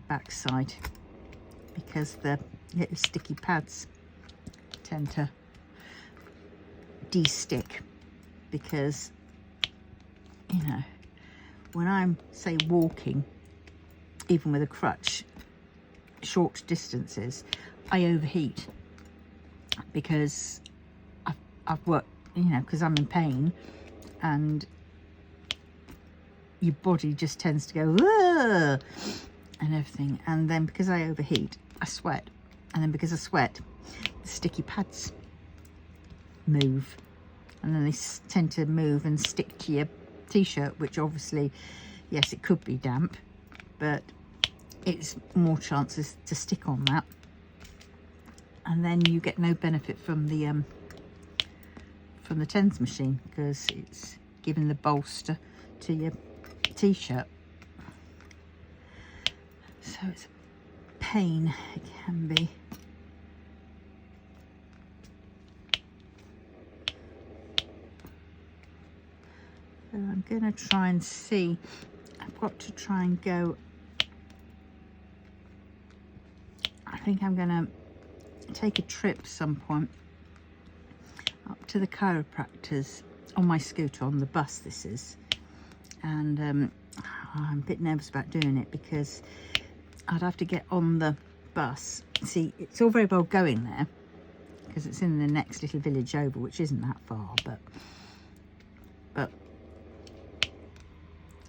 [SPEAKER 1] backside, because the little sticky pads tend to de-stick. Because, you know, when I'm, say, walking, even with a crutch, short distances, I overheat because I've worked, you know, because I'm in pain, and your body just tends to go, ugh, and everything. And then because I overheat, I sweat. And then because I sweat, the sticky pads move. And then they tend to move and stick to your t-shirt, which obviously, yes, it could be damp, but it's more chances to stick on that. And then you get no benefit from the TENS machine, because it's giving the bolster to your t-shirt. So it's a pain, it can be. So I'm going to try and see, I've got to try and go, I think I'm going to take a trip some point up to the chiropractor's on my scooter, on the bus this is. And I'm a bit nervous about doing it, because I'd have to get on the bus. See, it's all very well going there, because it's in the next little village over, which isn't that far, but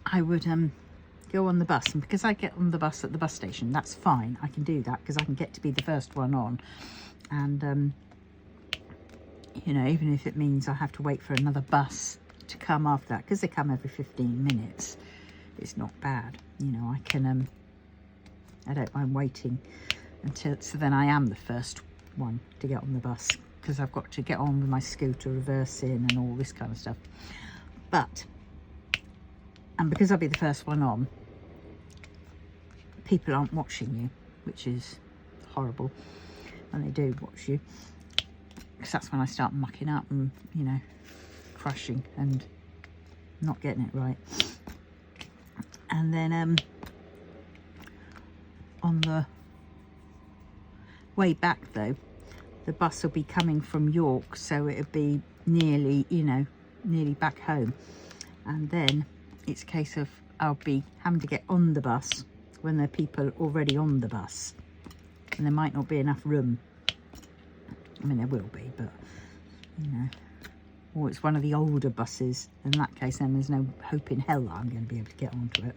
[SPEAKER 1] I would go on the bus, and because I get on the bus at the bus station, that's fine. I can do that because I can get to be the first one on. And you know, even if it means I have to wait for another bus to come after that, because they come every 15 minutes, it's not bad. You know, I can I don't mind waiting until, so then I am the first one to get on the bus, because I've got to get on with my scooter, reverse in and all this kind of stuff. But, and because I'll be the first one on, people aren't watching you, which is horrible. And they do watch you, because that's when I start mucking up and, you know, crashing and not getting it right. And then on the way back though, the bus will be coming from York, so it'll be nearly, you know, nearly back home. And then it's a case of I'll be having to get on the bus when there are people already on the bus, and there might not be enough room. I mean, there will be, but, you know, or it's one of the older buses. In that case, then there's no hope in hell that I'm going to be able to get onto it,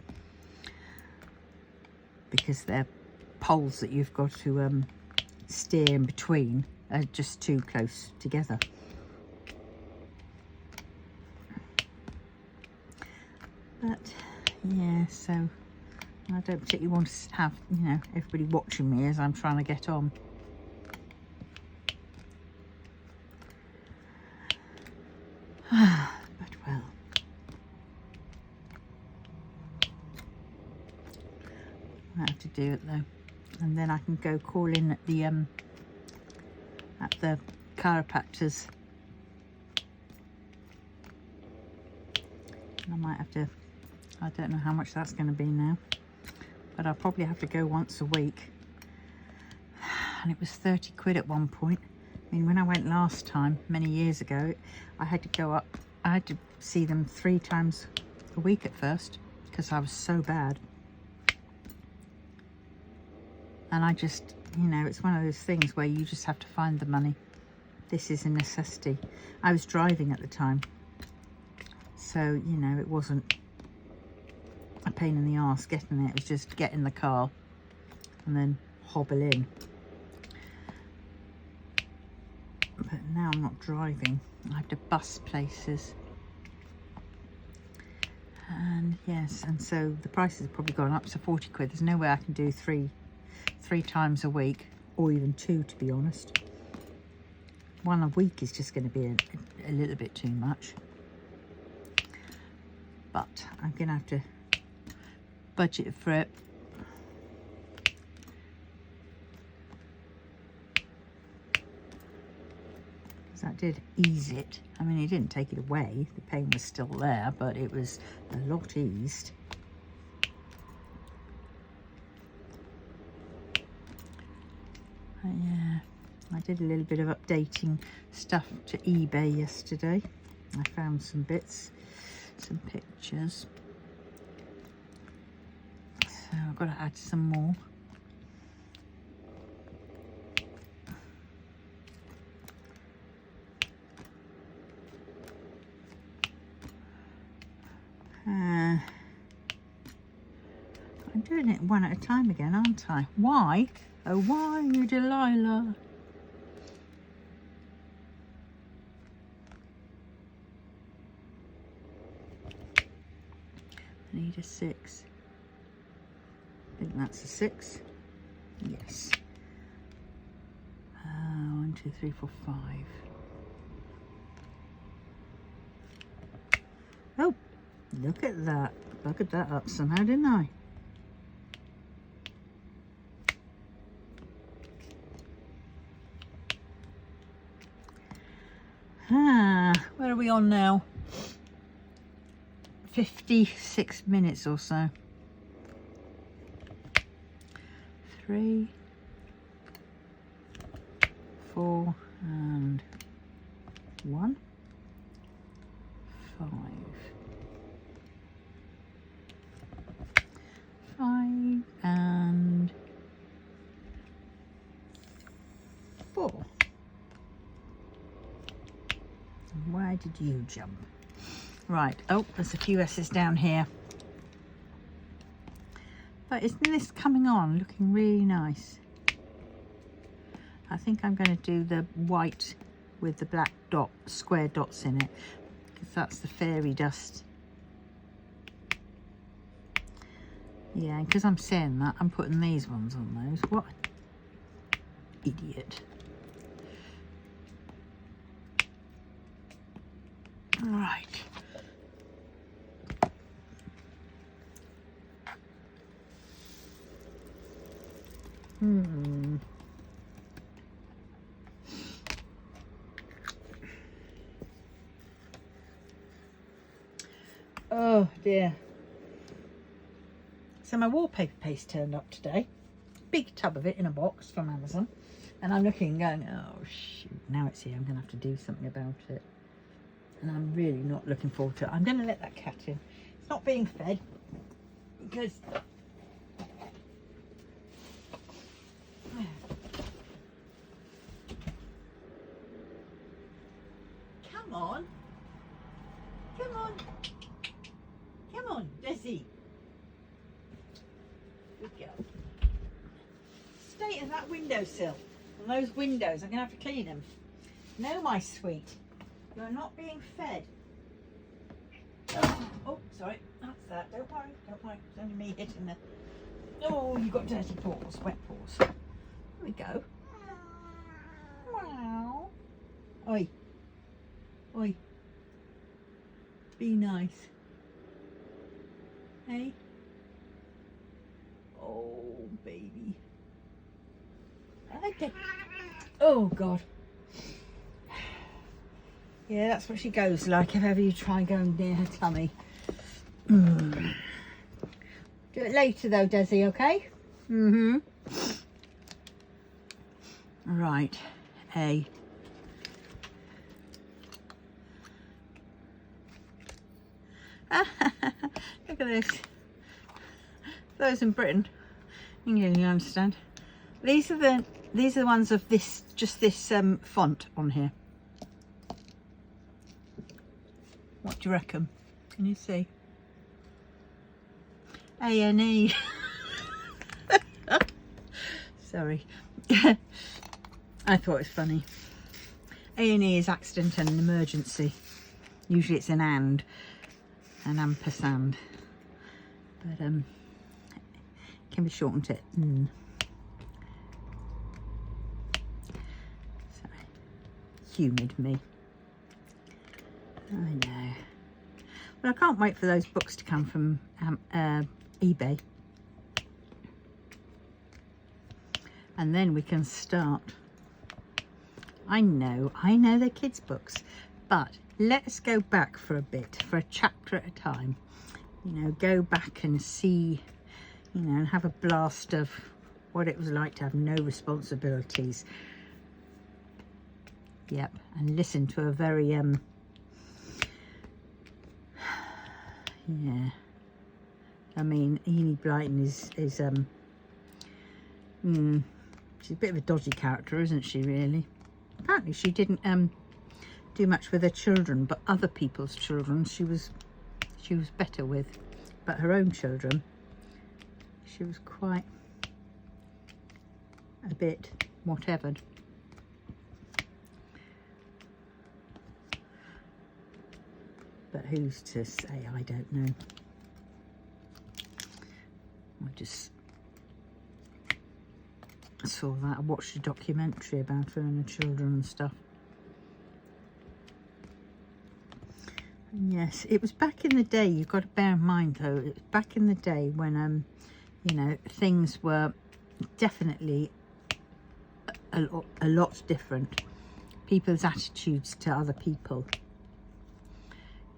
[SPEAKER 1] because they're poles that you've got to steer in between are just too close together. But yeah, so I don't particularly want to have, you know, everybody watching me as I'm trying to get on. But well, I have to do it though, and then I can go call in at the chiropractor's. I might have to, I don't know how much that's going to be now, but I'll probably have to go once a week. And it was 30 quid at one point. I mean, when I went last time, many years ago, I had to go up, I had to see them 3 times a week at first, because I was so bad. And I just, you know, it's one of those things where you just have to find the money. This is a necessity. I was driving at the time, so, you know, it wasn't a pain in the arse getting there. It was just get in the car and then hobble in. But now I'm not driving. I have to bus places. And yes, and so the prices have probably gone up to 40 quid. There's no way I can do three times a week, or even 2, to be honest. one a week is just going to be a little bit too much. But I'm going to have to budget for it. Because that did ease it. I mean, it didn't take it away. The pain was still there, but it was a lot eased. Yeah, I did a little bit of updating stuff to eBay yesterday. I found some bits, some pictures. So I've got to add some more. I'm doing it one at a time again, aren't I? Why? Oh, why, you Delilah? I need a 6. I think that's a 6. Yes. 1, 2, 3, 4, 5. Oh, look at that. Bugged that up somehow, didn't I? Where are we on now? 56 minutes or so. 3, 4 and 1, 5, 5 and 4. Where did you jump? Right, oh, there's a few S's down here. But isn't this coming on looking really nice? I think I'm going to do the white with the black dot, square dots in it, because that's the fairy dust. Yeah, because I'm saying that, I'm putting these ones on those. What an idiot. Right. Oh dear. So my wallpaper paste turned up today. Big tub of it in a box from Amazon. And I'm looking and going, oh shoot, now it's here. I'm going to have to do something about it. And I'm really not looking forward to it. I'm going to let that cat in. It's not being fed because come on, Desi. Good girl. State of that windowsill and those windows. I'm going to have to clean them. No, my sweet. You're not being fed. Oh, sorry. That's that. Don't worry. Don't worry. It's only me hitting the... Oh, you've got dirty paws. Wet paws. There we go. Wow. Oi. Oi. Be nice. Hey? Oh, baby. Okay. Oh, God. Yeah, that's what she goes like if ever you try going near her tummy. Do it later though, Desi, okay? Right, A. Look at this. Those in Britain, England, you understand. These are the ones of this, just this font on here. What do you reckon? Can you see? A-N-E. Sorry. I thought it was funny. A&E is accident and emergency. Usually it's an and ampersand. But it can be shortened to N. So, humoured me. I know. But I can't wait for those books to come from eBay. And then we can start. I know they're kids' books, but let's go back for a bit, for a chapter at a time. You know, go back and see, you know, and have a blast of what it was like to have no responsibilities. Yep, and listen to a very, yeah. I mean, Enid Blyton is she's a bit of a dodgy character, isn't she, really? Apparently she didn't do much with her children, but other people's children she was better with. But her own children, she was quite a bit whatever. But who's to say? I don't know. I just saw that. I watched a documentary about her and her children and stuff. And yes, it was back in the day. You've got to bear in mind, though, it was back in the day when, you know, things were definitely a lot different. People's attitudes to other people.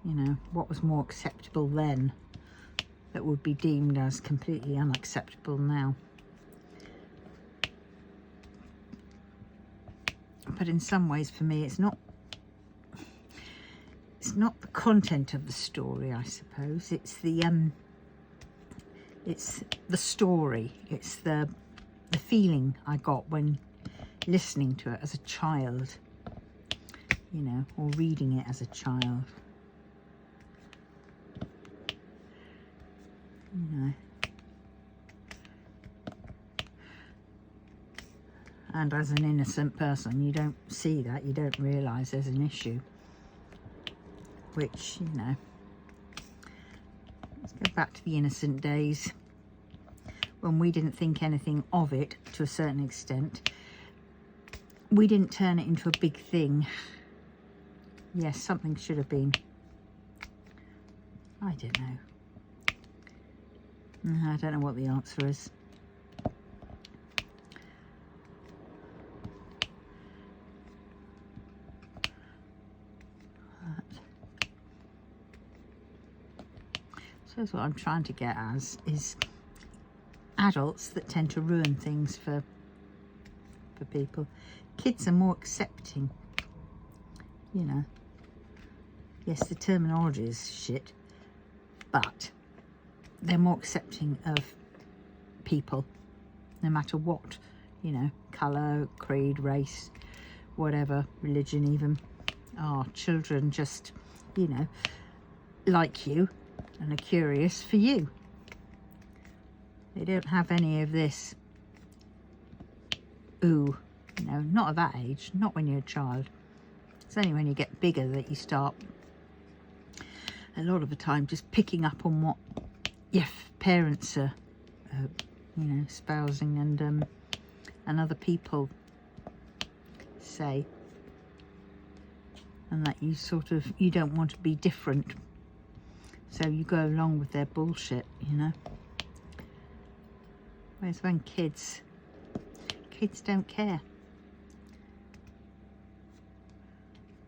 [SPEAKER 1] You know, what was more acceptable then that would be deemed as completely unacceptable now. But in some ways, for me, it's not the content of the story, I suppose. It's the story. It's the feeling I got when listening to it as a child, you know, or reading it as a child. You know. And as an innocent person, you don't see that, you don't realise there's an issue. Which, you know, let's go back to the innocent days when we didn't think anything of it to a certain extent. We didn't turn it into a big thing. Yes, something should have been. I don't know. I don't know what the answer is. So what I'm trying to get as is adults that tend to ruin things for people. Kids are more accepting, you know. Yes, the terminology is shit, but they're more accepting of people, no matter what, you know, colour, creed, race, whatever, religion even. Oh, children just, you know, like you and are curious for you. They don't have any of this, ooh, you know, not at that age, not when you're a child. It's only when you get bigger that you start, a lot of the time, just picking up on what your parents are, you know, espousing and other people say. And that you sort of, you don't want to be different. So you go along with their bullshit, you know. Whereas when kids don't care.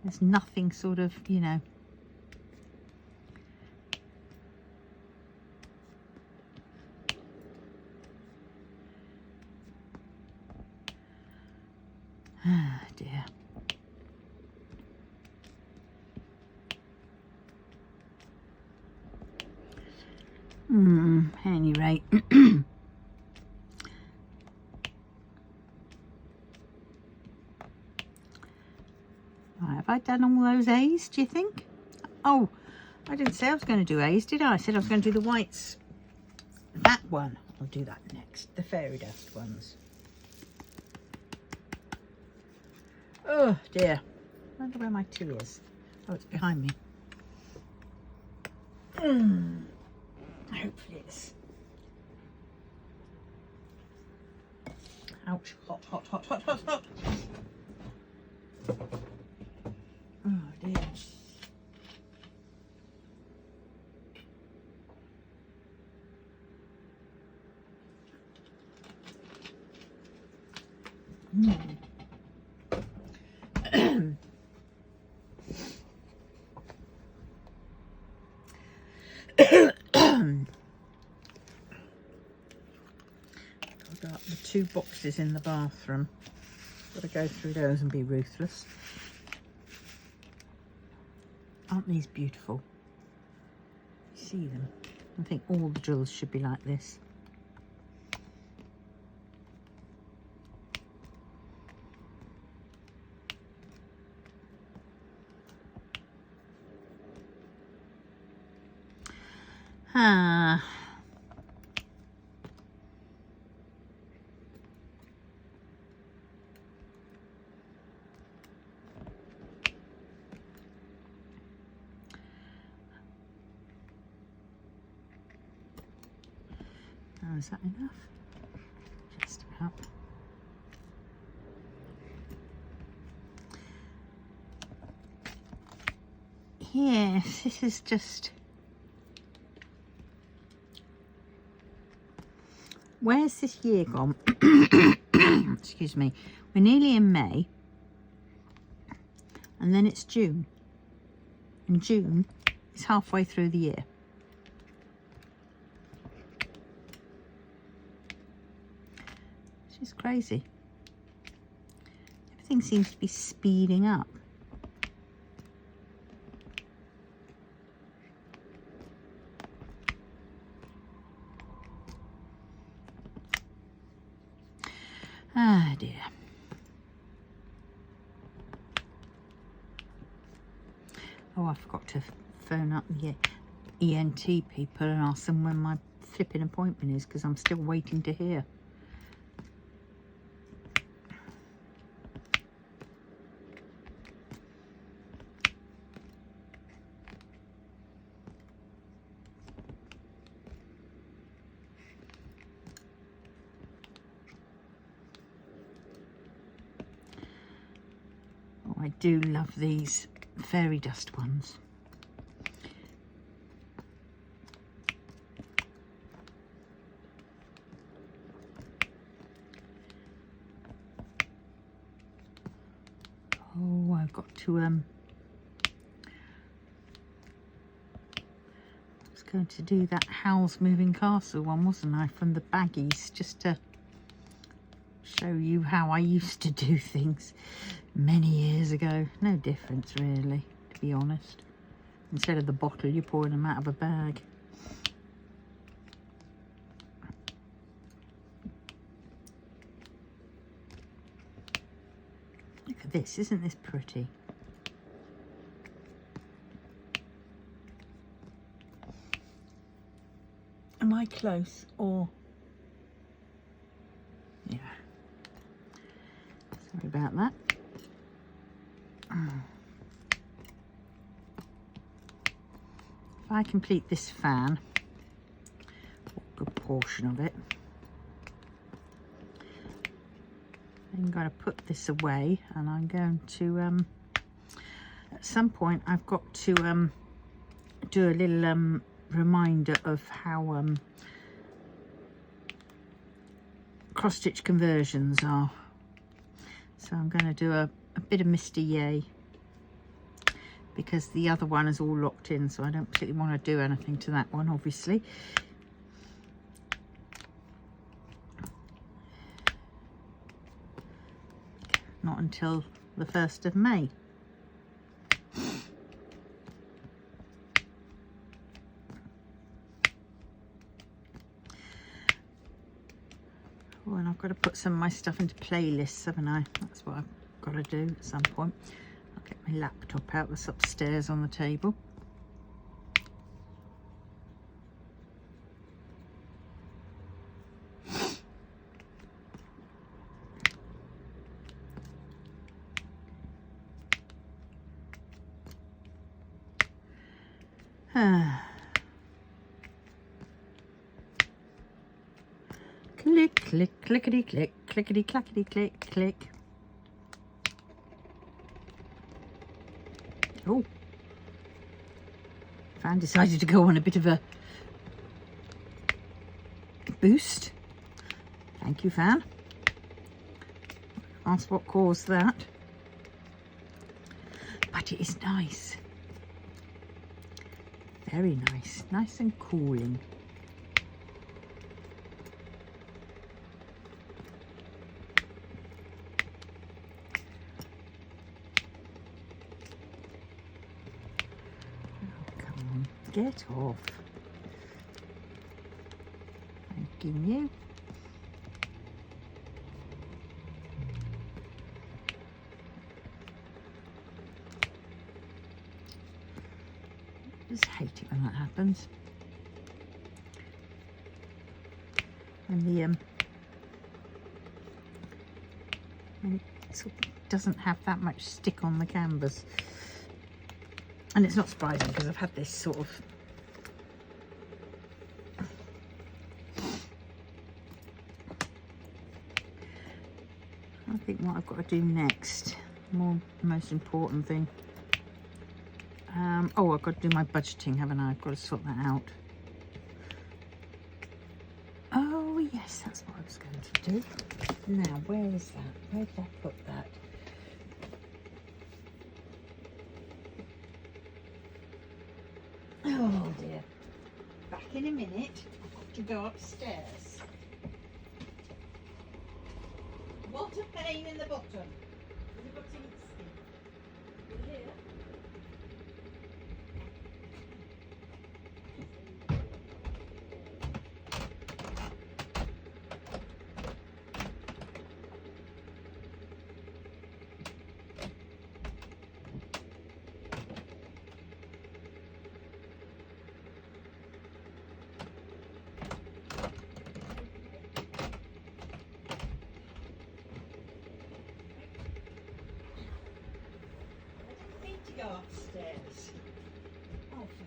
[SPEAKER 1] There's nothing sort of, you know. Ah, dear. At any rate. Right, have I done all those A's, do you think? Oh, I didn't say I was going to do A's, did I? I said I was going to do the whites. That one, I'll do that next. The fairy dust ones. Oh dear. I wonder where my tea is. Oh, it's behind me. Hopefully it's... Ouch. Hot, hot, hot, hot, hot, hot. 2 boxes in the bathroom. Got to go through those and be ruthless. Aren't these beautiful? You see them? I think all the drills should be like this. Ah. Oh, is that enough? Just about. Yes, this is just... Where's this year gone? Excuse me. We're nearly in May. And then it's June. And June is halfway through the year. It's crazy. Everything seems to be speeding up. Ah dear. Oh, I forgot to phone up the ENT people and ask them when my flipping appointment is, because I'm still waiting to hear. I do love these fairy dust ones. Oh, I've got to I was going to do that Howl's Moving Castle one, wasn't I, from the baggies, just to show you how I used to do things many years ago. No difference really, to be honest. Instead of the bottle, you're pouring them out of a bag. Look at this, isn't this pretty? Am I close or... Yeah. Sorry about that. If I complete this fan, a good portion of it, I'm going to put this away, and I'm going to at some point I've got to do a little reminder of how cross stitch conversions are. So I'm going to do a bit of Mr. Yay, because the other one is all locked in, so I don't particularly want to do anything to that one, obviously. Not until the 1st of May. Oh, and I've got to put some of my stuff into playlists, haven't I? That's what I've got to do at some point. I'll get my laptop out, that's upstairs on the table. Click, click, clickety, click, clickety, clackety, click, click. Oh, fan decided to go on a bit of a boost. Thank you, fan. Ask what caused that. But it is nice. Very nice. Nice and cooling. Get off. Thank you. I just hate it when that happens. When it sort of doesn't have that much stick on the canvas. And it's not surprising because I've had this sort of I think what I've got to do next, most important thing. Oh, I've got to do my budgeting, haven't I? I've got to sort that out. Oh yes, that's what I was going to do. Now, where is that? Where did I put that? Oh dear. Back in a minute. I've got to go upstairs. What a pain in the bottom. Have you got to eat here? Go upstairs. Oh, for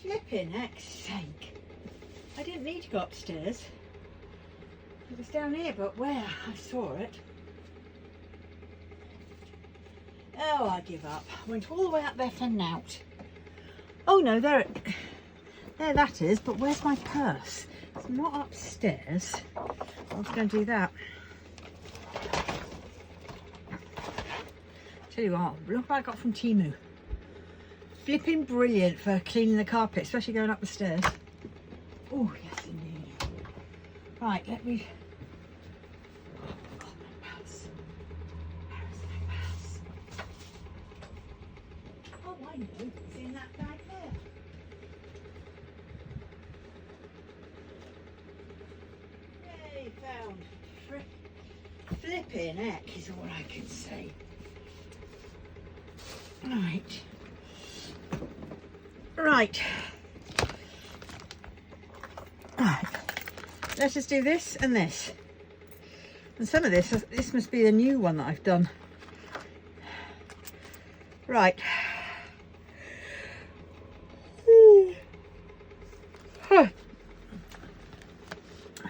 [SPEAKER 1] flipping heck's sake. I didn't need to go upstairs. It was down here, but where? I saw it. Oh, I give up. I went all the way up there for nout. Oh no, there that is, but where's my purse? It's not upstairs. I was going to do that. Tell you what, look what I got from Temu. Flipping brilliant for cleaning the carpet, especially going up the stairs. Oh, yes indeed. Right, let me... Oh, God, my purse. Where's my purse? Oh, I know, it's in that bag there. Yay, found. Flipping heck is all I can say. Right. Let's just do this and this. And some of this must be the new one that I've done. Right.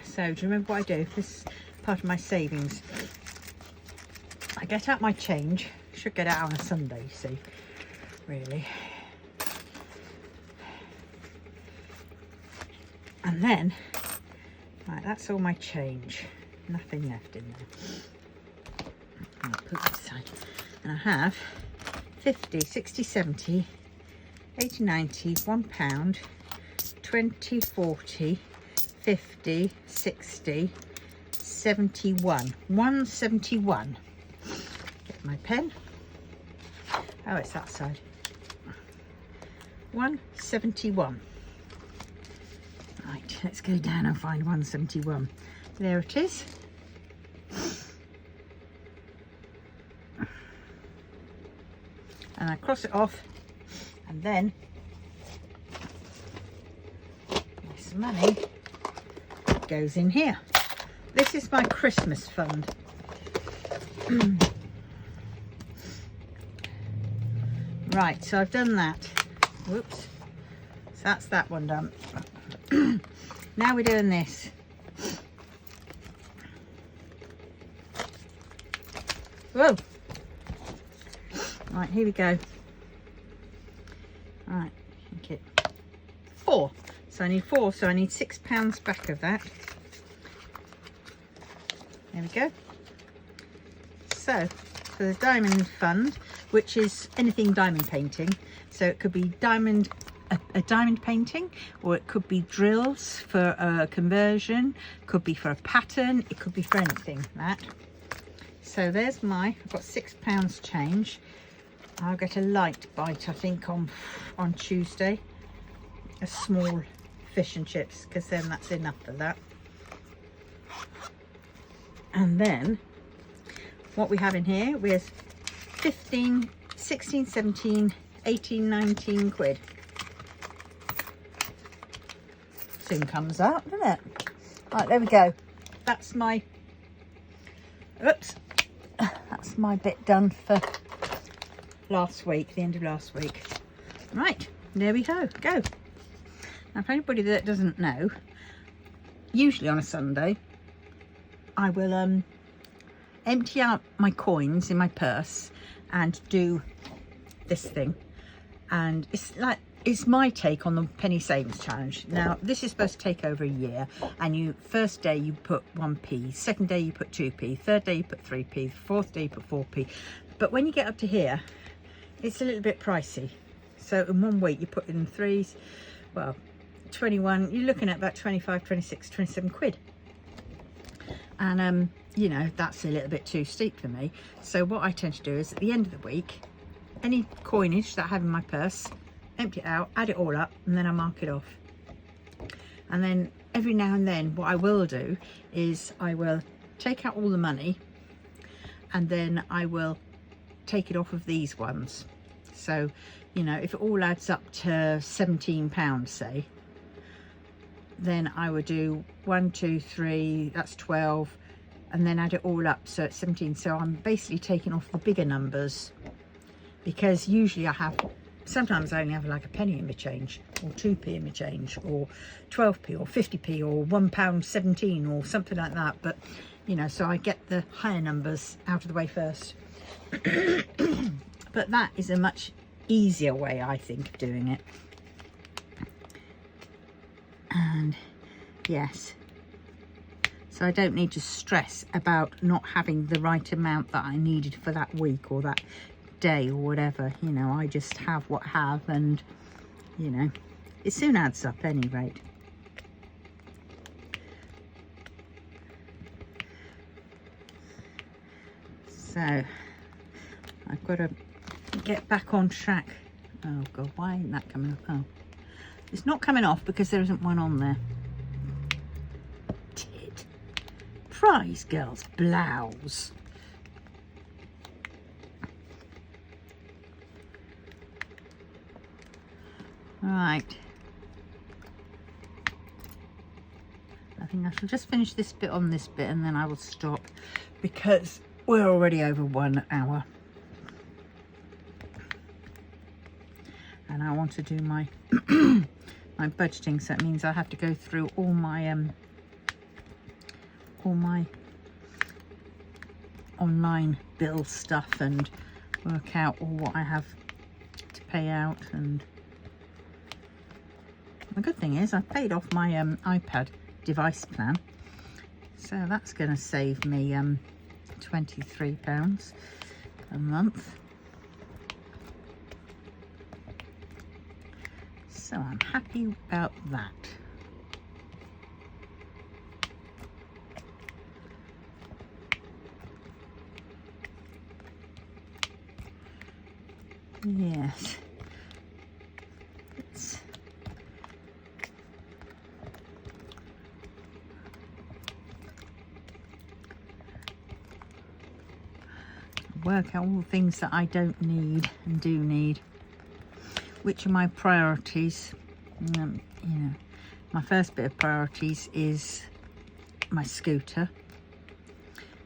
[SPEAKER 1] So, do you remember what I do? This is part of my savings. I get out my change. Should get out on a Sunday, you see, really. And then, right, that's all my change. Nothing left in there. I'll put that aside. And I have 50, 60, 70, 80, 90, £1, 20, 40, 50, 60, 71. 171. Get my pen. Oh, it's that side. 171. Right, let's go down and find 171. There it is. And I cross it off, and then this money goes in here. This is my Christmas fund. Right, so I've done that. Whoops. So that's that one done. Now we're doing this. Whoa. Right, here we go. Right, okay. 4. So I need 4, so I need £6 back of that. There we go. So, for the diamond fund, which is anything diamond painting, so it could be a diamond painting, or it could be drills for a conversion, could be for a pattern, it could be for anything, that. So there's I've got £6 change. I'll get a light bite, I think, on Tuesday. A small fish and chips, because then that's enough for that. And then what we have in here, we have 15, 16, 17, 18, 19 quid. Soon comes up, doesn't it? Right, there we go. That's my, oops, that's my bit done for last week, the end of last week. Right, there we go. Now, for anybody that doesn't know, usually on a Sunday, I will empty out my coins in my purse and do this thing. And it's my take on the penny savings challenge. Now, this is supposed to take over a year, and first day you put 1p, second day you put 2p, third day you put 3p, fourth day you put 4p. But when you get up to here, it's a little bit pricey. So in 1 week you put in threes, well, 21, you're looking at about 25, 26, 27 quid. And you know, that's a little bit too steep for me. So what I tend to do is at the end of the week, any coinage that I have in my purse, empty it out, add it all up, and then I mark it off. And then every now and then what I will do is I will take out all the money, and then I will take it off of these ones. So, you know, if it all adds up to £17, say, then I would do 1, 2, 3, that's 12, and then add it all up, so it's 17. So I'm basically taking off the bigger numbers, because usually sometimes I only have like a penny in my change, or 2p in my change, or 12p, or 50p, or £1.17, or something like that. But, you know, so I get the higher numbers out of the way first. But that is a much easier way, I think, of doing it. And yes, so I don't need to stress about not having the right amount that I needed for that week or that day or whatever. You know, I just have what I have, and you know, it soon adds up at any rate. So I've got to get back on track. Oh god, why ain't that coming up? Oh, it's not coming off because there isn't one on there. Tit. Prize girl's blouse. Right. I think I shall just finish this bit on this bit, and then I will stop, because we're already over 1 hour. And I want to do my my budgeting, so it means I have to go through all my online bill stuff and work out all what I have to pay out. And the good thing is I paid off my iPad device plan, so that's going to save me £23 a month. So I'm happy about that. Yes. Let's work out all the things that I don't need and do need. Which are my priorities? You know, my first bit of priorities is my scooter.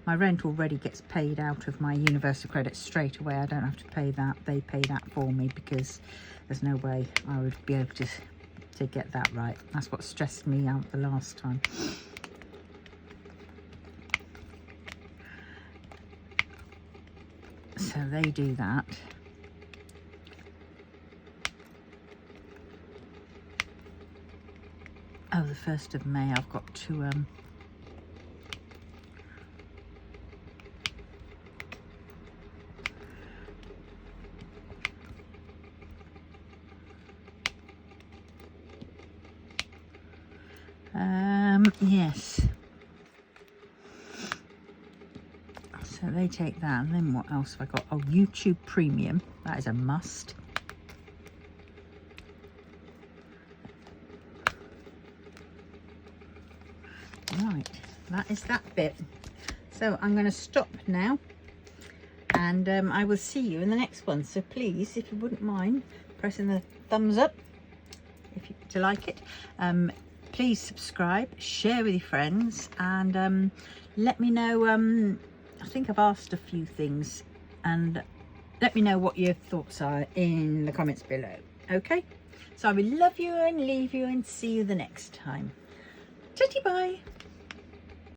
[SPEAKER 1] My rent already gets paid out of my universal credit straight away. I don't have to pay that. They pay that for me, because there's no way I would be able to get that right. That's what stressed me out the last time. So they do that. Oh, the 1st of May, I've got to yes, So they take that, and then what else have I got? Oh, YouTube Premium. That is a must. Right, that is that bit. So I'm going to stop now, and I will see you in the next one. So please, if you wouldn't mind pressing the thumbs up to like it, please subscribe, share with your friends, and let me know. I think I've asked a few things, and let me know what your thoughts are in the comments below. Okay, so I will love you and leave you and see you the next time. Titty bye.